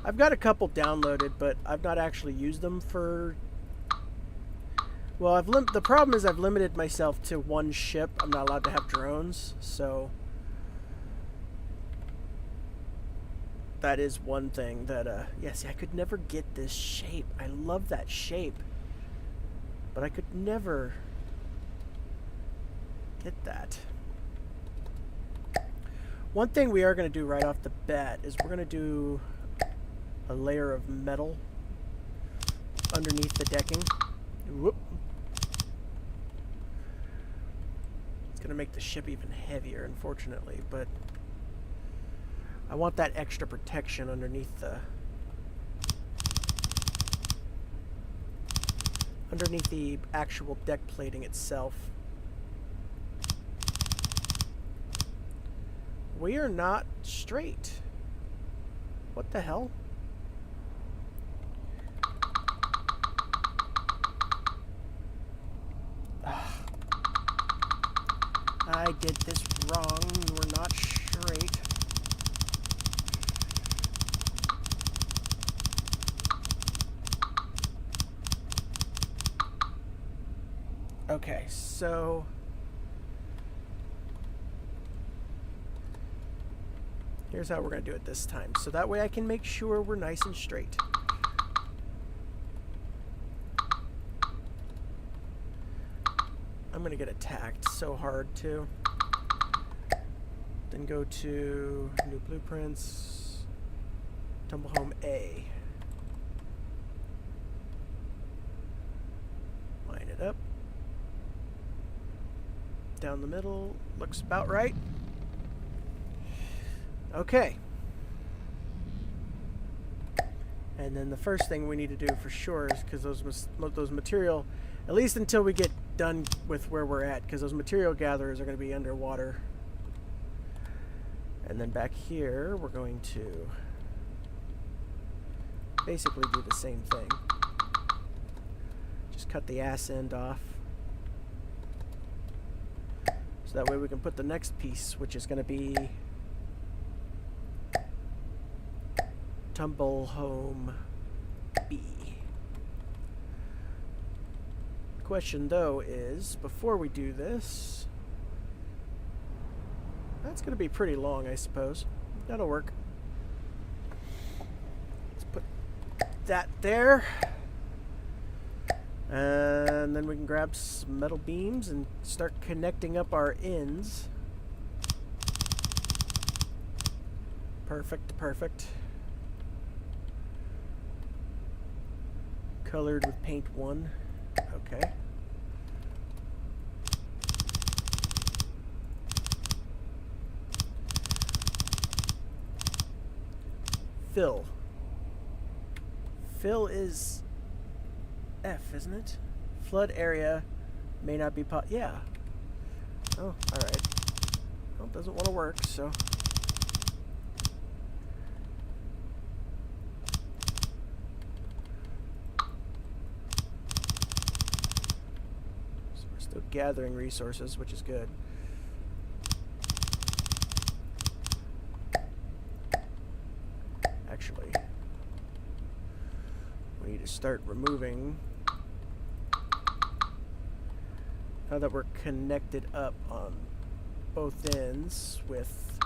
I've got a couple downloaded, but I've not actually used them for... Well, the problem is I've limited myself to one ship. I'm not allowed to have drones, so... That is one thing that, yeah, see, I could never get this shape. I love that shape. But I could never get that. One thing we are going to do right off the bat is we're going to do a layer of metal underneath the decking. Whoop. It's going to make the ship even heavier, unfortunately, but I want that extra protection underneath the actual deck plating itself. We are not straight. What the hell? I did this wrong. We're not straight. Okay, so here's how we're going to do it this time. So that way I can make sure we're nice and straight. I'm going to get attacked so hard too. Then go to New Blueprints, Tumble Home A. Line it up. Down the middle, looks about right. Okay. And then the first thing we need to do for sure is, because those material, at least until we get done with where we're at, because those material gatherers are going to be underwater. And then back here, we're going to basically do the same thing. Just cut the ass end off. So that way we can put the next piece, which is going to be Tumble Home B. Question though is, before we do this, that's going to be pretty long, I suppose. That'll work. Let's put that there. And then we can grab some metal beams and start connecting up our ends. Perfect, perfect. Colored with paint 1. Okay. Fill. Fill is F, isn't it? Flood area may not be yeah. Oh, alright. Well, it doesn't want to work, so. So we're still gathering resources, which is good. Actually, we need to start removing. Now that we're connected up on both ends with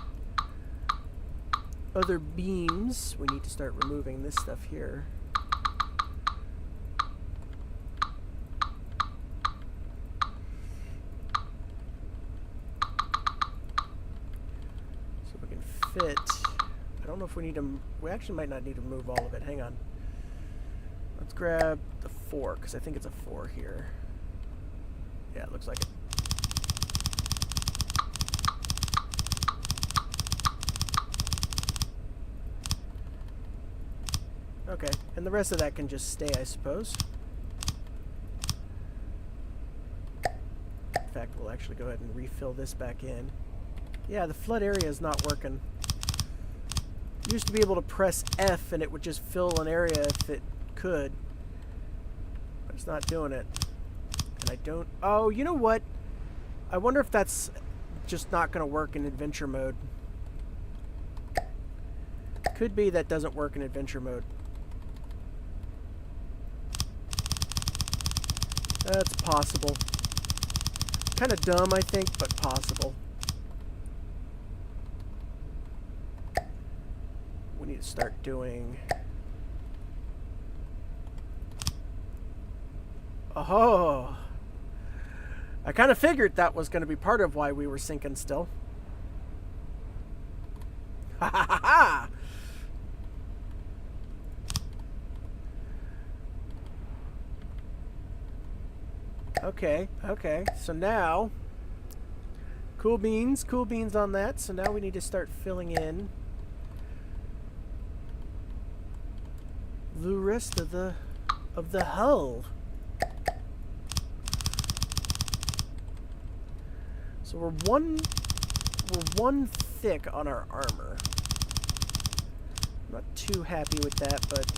other beams, we need to start removing this stuff here. So we can fit. I don't know if we need to. We actually might not need to move all of it. Hang on. Let's grab the 4, because I think it's a 4 here. Yeah, it looks like it. Okay, and the rest of that can just stay, I suppose. In fact, we'll actually go ahead and refill this back in. Yeah, the flood area is not working. Used to be able to press F and it would just fill an area if it could. But it's not doing it. And I don't... Oh, you know what? I wonder if that's just not going to work in adventure mode. Could be that doesn't work in adventure mode. That's possible. Kind of dumb, I think, but possible. We need to start doing... Oh! I kind of figured that was going to be part of why we were sinking still. Ha ha ha ha! Okay, okay. So now, cool beans on that. So now we need to start filling in the rest of the hull. So we're one thick on our armor. I'm not too happy with that, but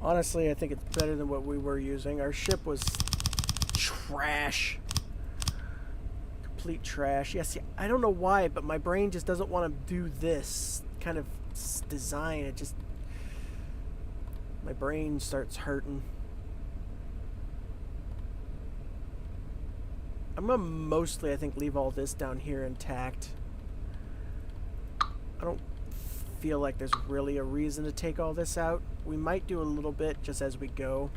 honestly, I think it's better than what we were using. Our ship was trash. Complete trash. Yes, yeah, I don't know why, but my brain just doesn't want to do this kind of design. It just... my brain starts hurting. I'm going to mostly, I think, leave all this down here intact. I don't feel like there's really a reason to take all this out. We might do a little bit just as we go.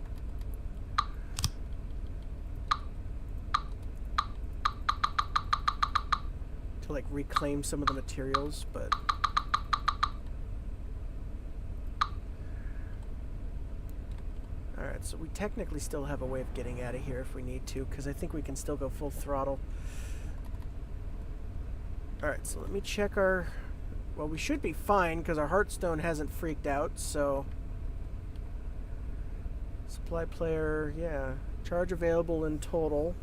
To like reclaim some of the materials, but... Alright, so we technically still have a way of getting out of here if we need to, because I think we can still go full throttle. Alright, so let me check our... Well, we should be fine, because our Hearthstone hasn't freaked out, so... Supply player, yeah. Charge available in total.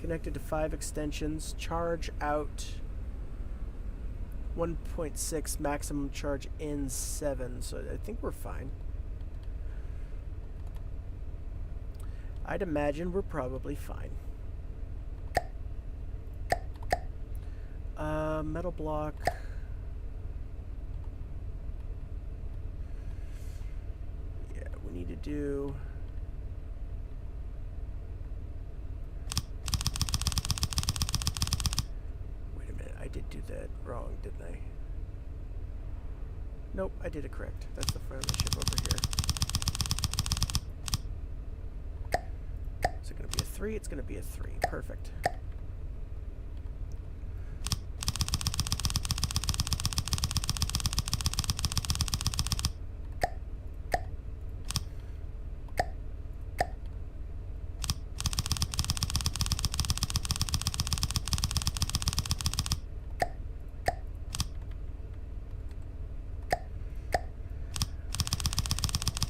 Connected to 5 extensions. Charge out 1.6, maximum charge in 7, so I think we're fine. I'd imagine we're probably fine. Metal block. Yeah, we need to do... Wait a minute, I did do that wrong, didn't I? Nope, I did it correct. That's the front of the ship over here. Is it going to be a 3? It's going to be a 3. Perfect.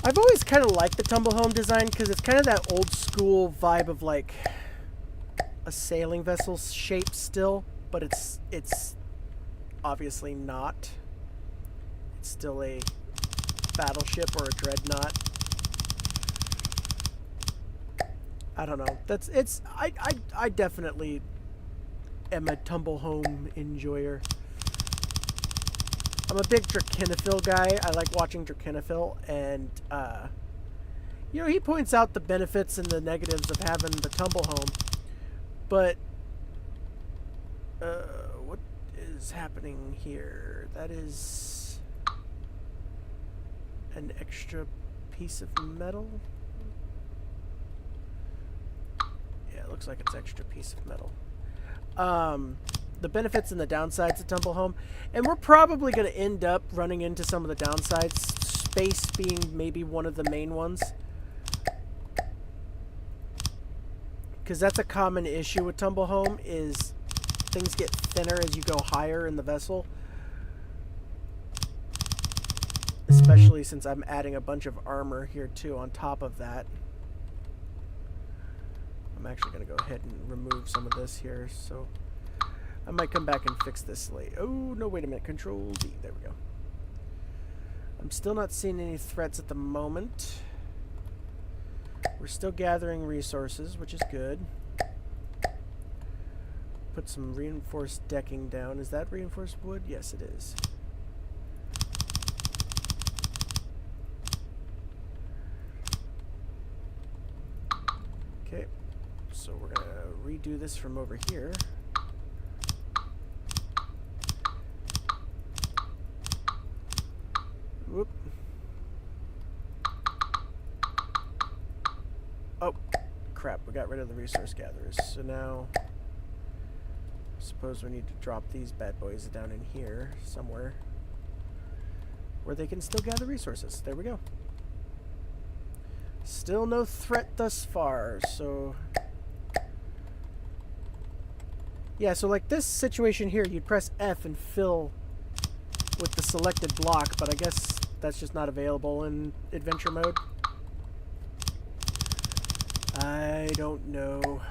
I've always kind of liked the Tumble Home design because it's kind of that old school vibe of like a sailing vessel shape still, but it's obviously not. It's still a battleship or a dreadnought. I don't know. I definitely am a Tumble Home enjoyer. I'm a big Drakenophil guy. I like watching Drakenophil, and you know, he points out the benefits and the negatives of having the Tumble Home. But what is happening here? That is an extra piece of metal. Yeah, it looks like it's extra piece of metal. The benefits and the downsides of Tumble Home, and we're probably going to end up running into some of the downsides, space being maybe one of the main ones, because that's a common issue with Tumble Home, is things get thinner as you go higher in the vessel, especially since I'm adding a bunch of armor here too on top of that. I'm actually going to go ahead and remove some of this here, so I might come back and fix this later. Oh, no, wait a minute. Control D. There we go. I'm still not seeing any threats at the moment. We're still gathering resources, which is good. put some reinforced decking down. Is that reinforced wood? Yes, it is. Okay, so we're gonna redo this from over here. Whoop. Oh, crap, we got rid of the resource gatherers. So now, I suppose we need to drop these bad boys down in here somewhere where they can still gather resources. There we go. Still no threat thus far, so... Yeah, so like this situation here, you'd press F and fill with the selected block, but I guess that's just not available in adventure mode. I don't know.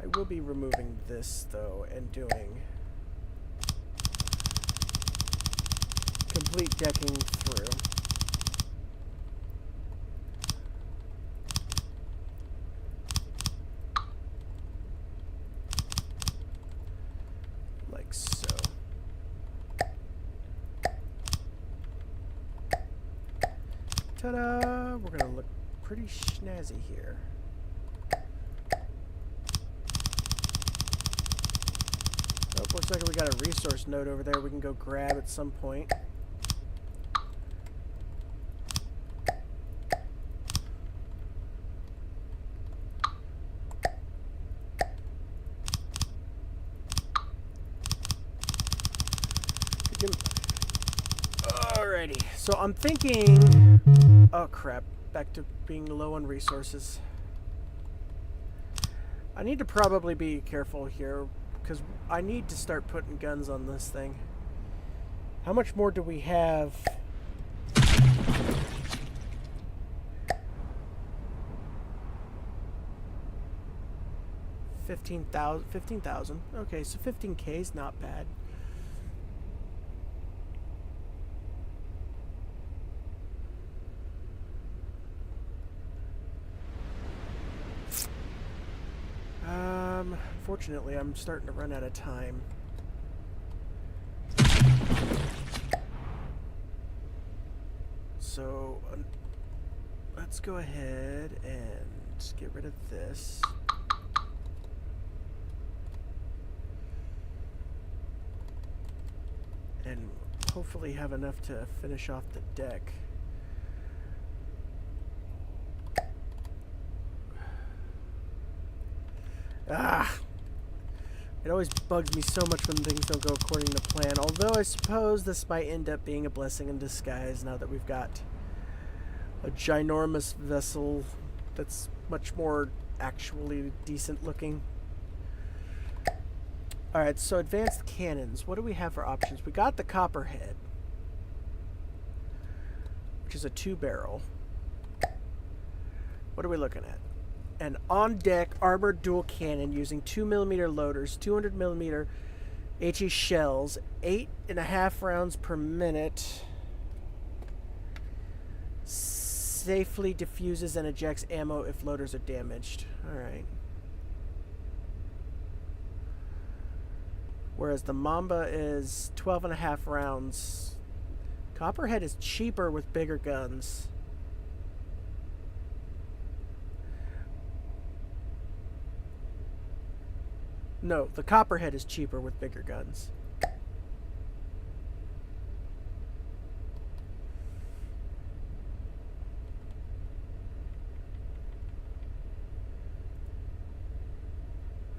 I will be removing this, though, and doing complete decking through. Like so. Ta-da! We're gonna look pretty snazzy here. Oh, looks like we got a resource node over there we can go grab at some point. Alrighty, so I'm thinking... Oh crap, back to being low on resources. I need to probably be careful here, because I need to start putting guns on this thing. How much more do we have? 15,000. 15,000. Okay, so 15K is not bad. Unfortunately, I'm starting to run out of time. So, let's go ahead and get rid of this. And hopefully have enough to finish off the deck. Ah! It always bugs me so much when things don't go according to plan, although I suppose this might end up being a blessing in disguise now that we've got a ginormous vessel that's much more actually decent looking. Alright, so advanced cannons. What do we have for options? We got the Copperhead, which is a 2-barrel. What are we looking at? An on-deck armored dual cannon using 2mm loaders, 200mm HE shells, 8.5 rounds per minute. Safely diffuses and ejects ammo if loaders are damaged. Alright. Whereas the Mamba is 12.5 rounds. Copperhead is cheaper with bigger guns. No, the Copperhead is cheaper with bigger guns. I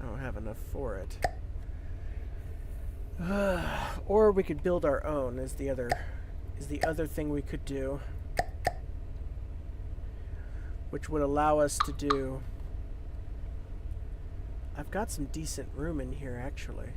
don't have enough for it. Or we could build our own is the other thing we could do, which would allow us to do... I've got some decent room in here, actually.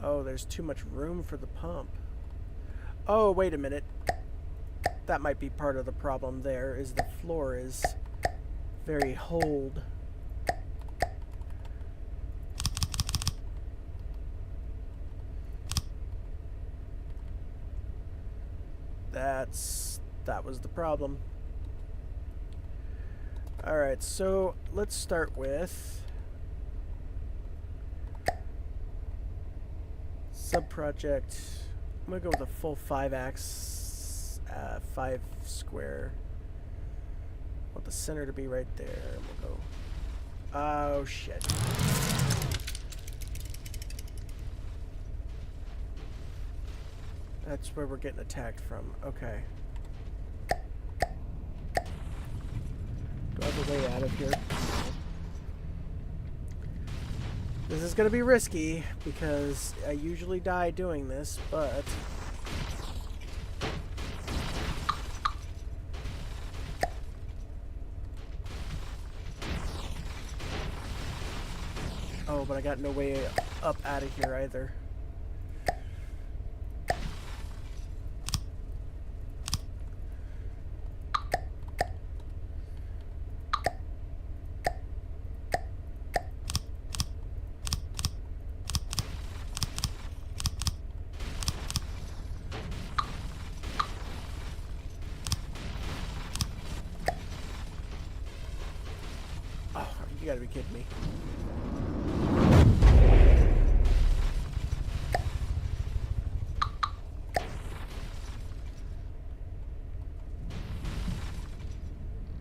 Oh, there's too much room for the pump. Oh, wait a minute. that might be part of the problem there, is the floor is very hold. That was the problem. Alright, so let's start with sub-project. I'm gonna go with a full 5 square. I want the center to be right there. We'll go. Oh shit. That's where we're getting attacked from. Okay. Do I have a way out of here? This is going to be risky because I usually die doing this, but oh, but I got no way up out of here either. You gotta be kidding me.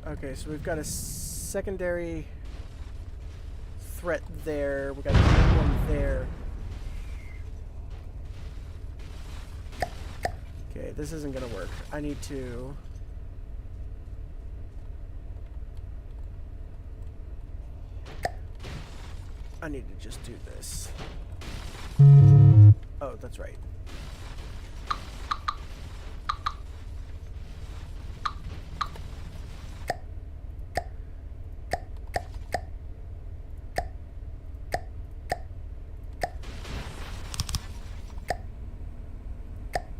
Okay, so we've got a secondary threat there. We got a big one there. Okay, this isn't gonna work. I need to... I need to just do this. Oh, that's right.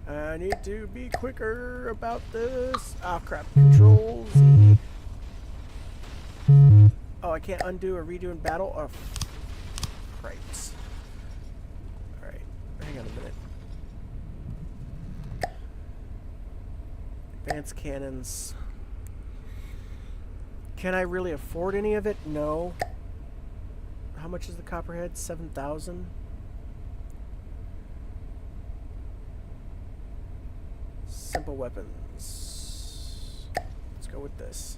I need to be quicker about this. Oh crap, Control Z. Oh, I can't undo or redo in battle? Oh, cripes. Alright, hang on a minute. Advanced cannons. Can I really afford any of it? No. How much is the Copperhead? 7,000? Simple weapons. Let's go with this.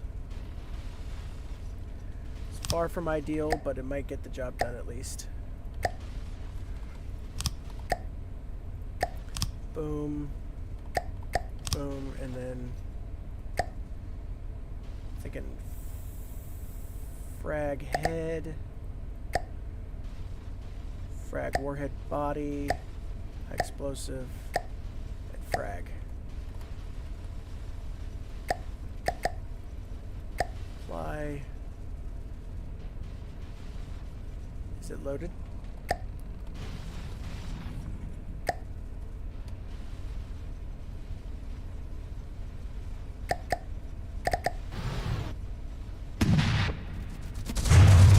It's far from ideal, but it might get the job done at least. Boom. Boom, and then thinking frag head, frag warhead body, high explosive, and frag. Apply. Is it loaded?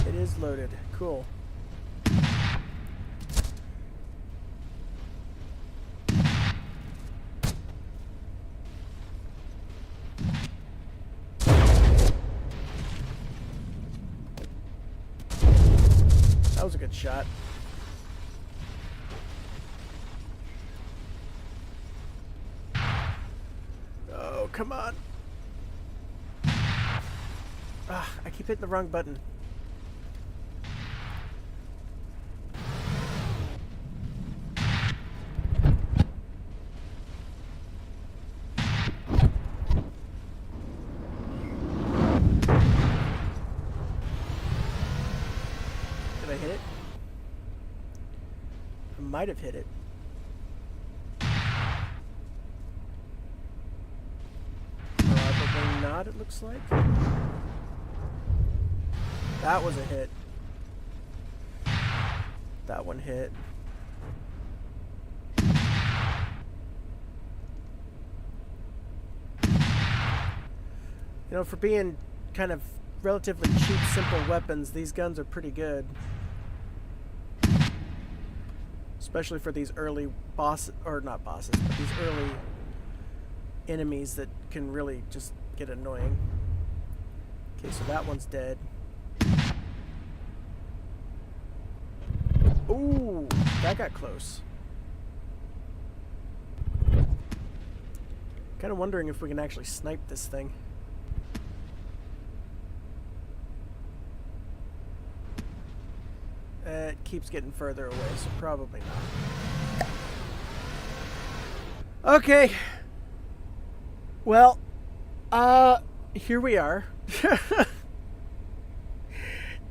It is loaded. Cool. That was a good shot. Oh, come on. Ah, I keep hitting the wrong button. Did I hit it? I might have hit it. Probably not, it looks like. That was a hit. That one hit. You know, for being kind of relatively cheap, simple weapons, these guns are pretty good. Especially for these early bosses, or not bosses, but these early enemies that can really just get annoying. Okay, so that one's dead. Ooh, that got close. Kind of wondering if we can actually snipe this thing. It keeps getting further away, so probably not. Okay. Well, here we are.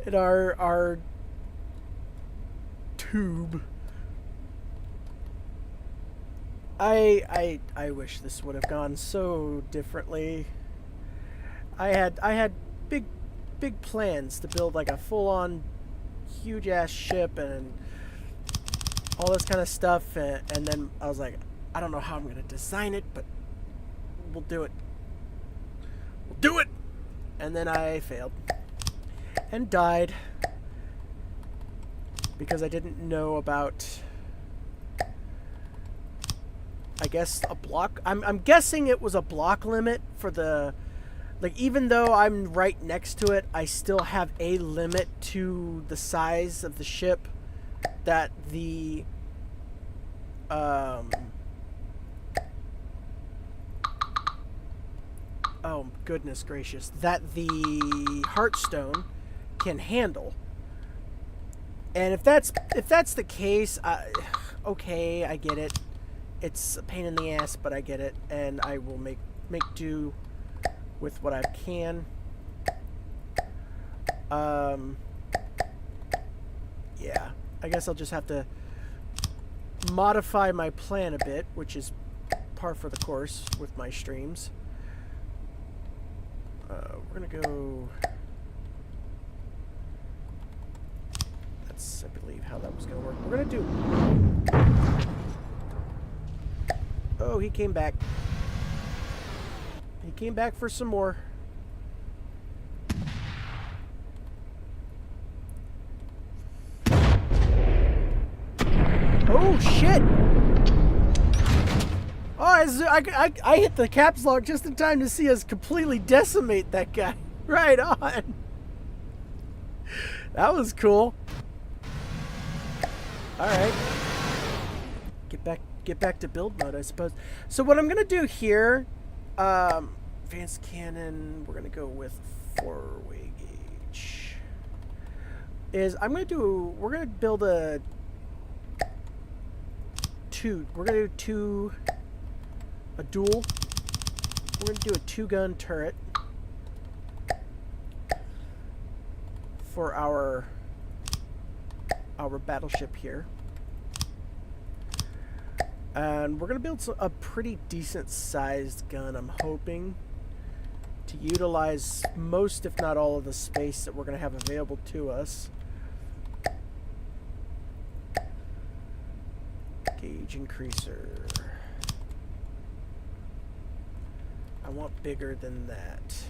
In our tube. I wish this would have gone so differently. I had big plans to build like a full-on huge ass ship and all this kind of stuff, and then I was like, I don't know how I'm gonna design it, but we'll do it. We'll do it. And then I failed and died because I didn't know about, I guess, a block. I'm guessing it was a block limit for the, like, even though I'm right next to it, I still have a limit to the size of the ship that the oh goodness gracious, that the Hearthstone can handle. And if that's the case, okay, I get it. It's a pain in the ass, but I get it, and I will make do with what I can. Yeah, I guess I'll just have to modify my plan a bit, which is par for the course with my streams. We're gonna go. That's, I believe, how that was gonna work. We're gonna do. Oh, he came back. He came back for some more. Oh shit! Oh, I hit the caps lock just in time to see us completely decimate that guy. Right on. That was cool. All right. Get back to build mode, I suppose. So what I'm gonna do here, advanced cannon. We're gonna go with 4-way gauge. We're gonna build a two. We're gonna do a dual. We're gonna do a 2-gun turret for our battleship here. And we're going to build a pretty decent sized gun, I'm hoping, to utilize most, if not all, of the space that we're going to have available to us. Gauge increaser. I want bigger than that.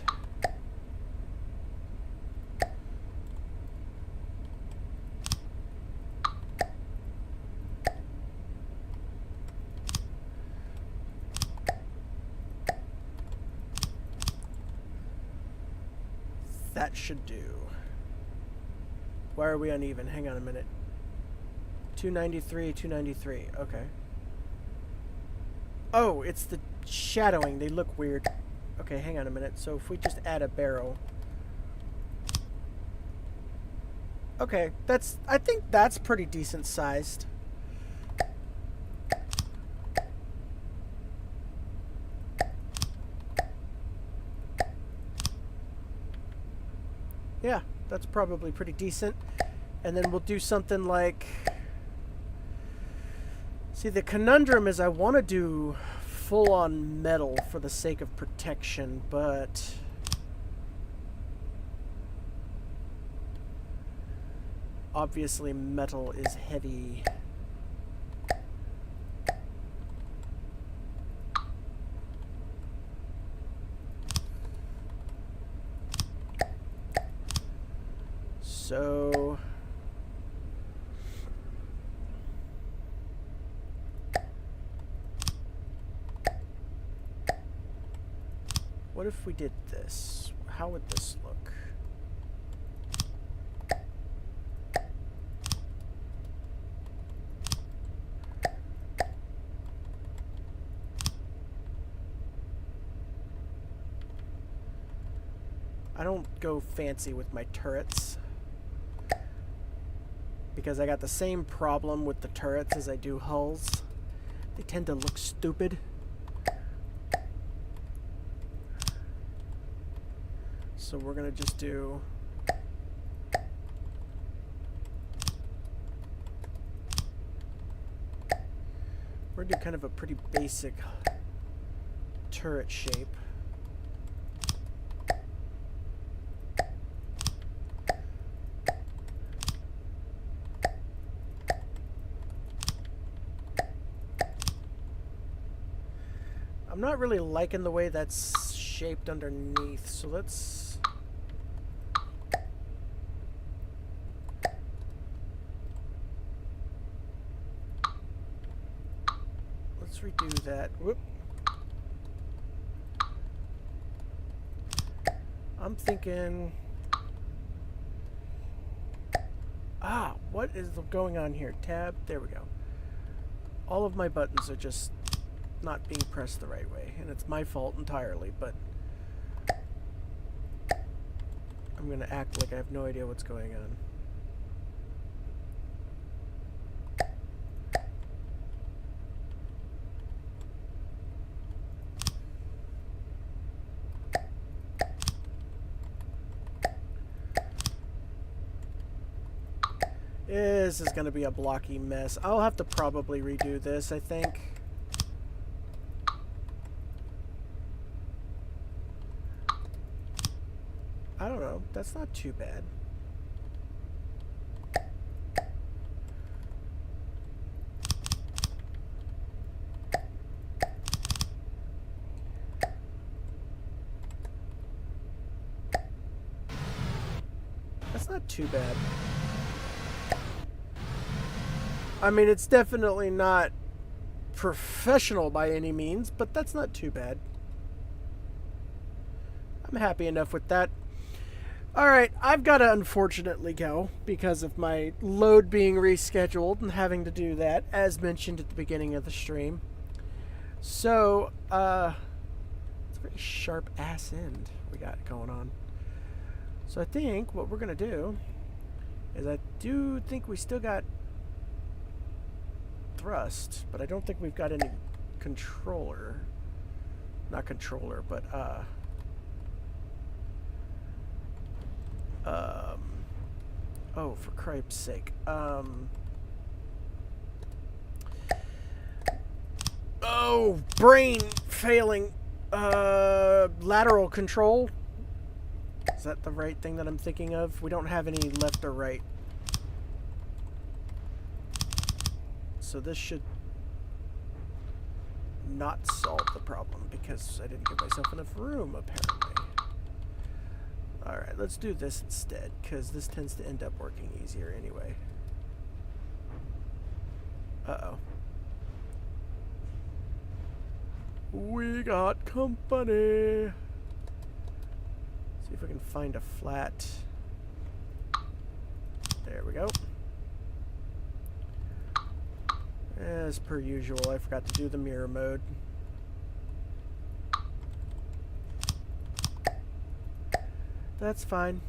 That should do. Why are we uneven? Hang on a minute. 293, 293. Okay. Oh, it's the shadowing. They look weird. Okay, hang on a minute. So if we just add a barrel. Okay, I think that's pretty decent sized. Yeah, that's probably pretty decent. And then we'll do something like... See, the conundrum is I want to do full-on metal for the sake of protection, but... obviously metal is heavy. So what if we did this? How would this look? I don't go fancy with my turrets because I got the same problem with the turrets as I do hulls. They tend to look stupid. So we're gonna just do we're gonna do kind of a pretty basic turret shape. I'm not really liking the way that's shaped underneath, so let's redo that. Whoop. I'm thinking, what is going on here? Tab, there we go. All of my buttons are just not being pressed the right way, and it's my fault entirely, but I'm gonna act like I have no idea what's going on. This is gonna be a blocky mess. I'll have to probably redo this, I think. I don't know. That's not too bad. That's not too bad. I mean, it's definitely not professional by any means, but that's not too bad. I'm happy enough with that. Alright, I've got to unfortunately go because of my load being rescheduled and having to do that, as mentioned at the beginning of the stream. So, it's a very sharp ass end we got going on. So I think what we're going to do is I do think we still got thrust, but I don't think we've got any controller. Not controller, but, oh, for cripe's sake. Oh, brain failing. Lateral control. Is that the right thing that I'm thinking of? We don't have any left or right. So this should not solve the problem because I didn't give myself enough room, apparently. Alright, let's do this instead, because this tends to end up working easier anyway. Uh-oh. We got company! See if we can find a flat. There we go. As per usual, I forgot to do the mirror mode. That's fine.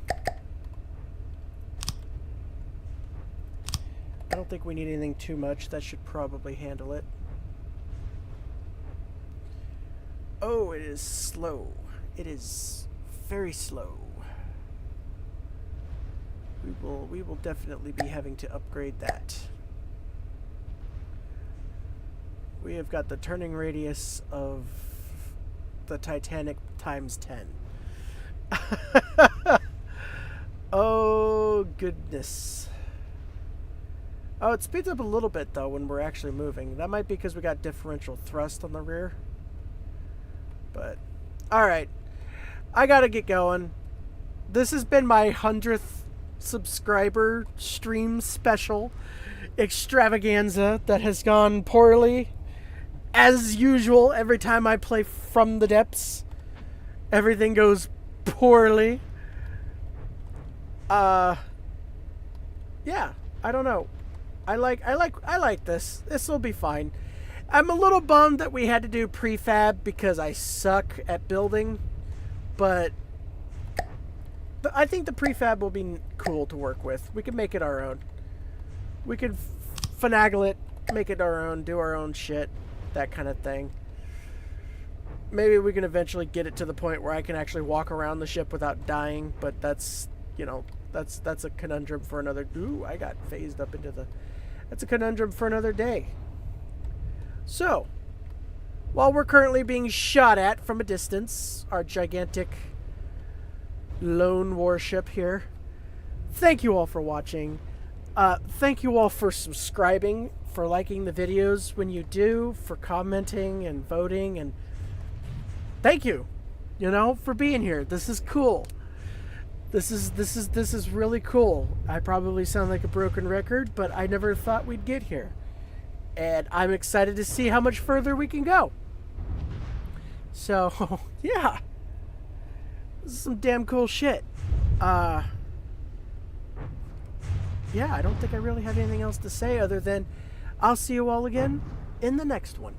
I don't think we need anything too much. That should probably handle it. Oh, it is slow. It is very slow. We will definitely be having to upgrade that. We have got the turning radius of the Titanic times 10. Oh, goodness. Oh, it speeds up a little bit, though, when we're actually moving. That might be because we got differential thrust on the rear. But, alright. I gotta get going. This has been my 100th subscriber stream special extravaganza that has gone poorly. As usual, every time I play From the Depths, everything goes poorly. Yeah, I don't know. I like this. This will be fine. I'm a little bummed that we had to do prefab because I suck at building, but I think the prefab will be cool to work with. We can make it our own. We can finagle it, make it our own, do our own shit, that kind of thing. Maybe we can eventually get it to the point where I can actually walk around the ship without dying, but that's, you know, that's a conundrum for another... Ooh, I got phased up into the... That's a conundrum for another day. So, while we're currently being shot at from a distance, our gigantic lone warship here, thank you all for watching. Thank you all for subscribing, for liking the videos when you do, for commenting and voting, and thank you, you know, for being here. This is cool. This is really cool. I probably sound like a broken record, but I never thought we'd get here. And I'm excited to see how much further we can go. So, yeah. This is some damn cool shit. Yeah, I don't think I really have anything else to say other than I'll see you all again in the next one.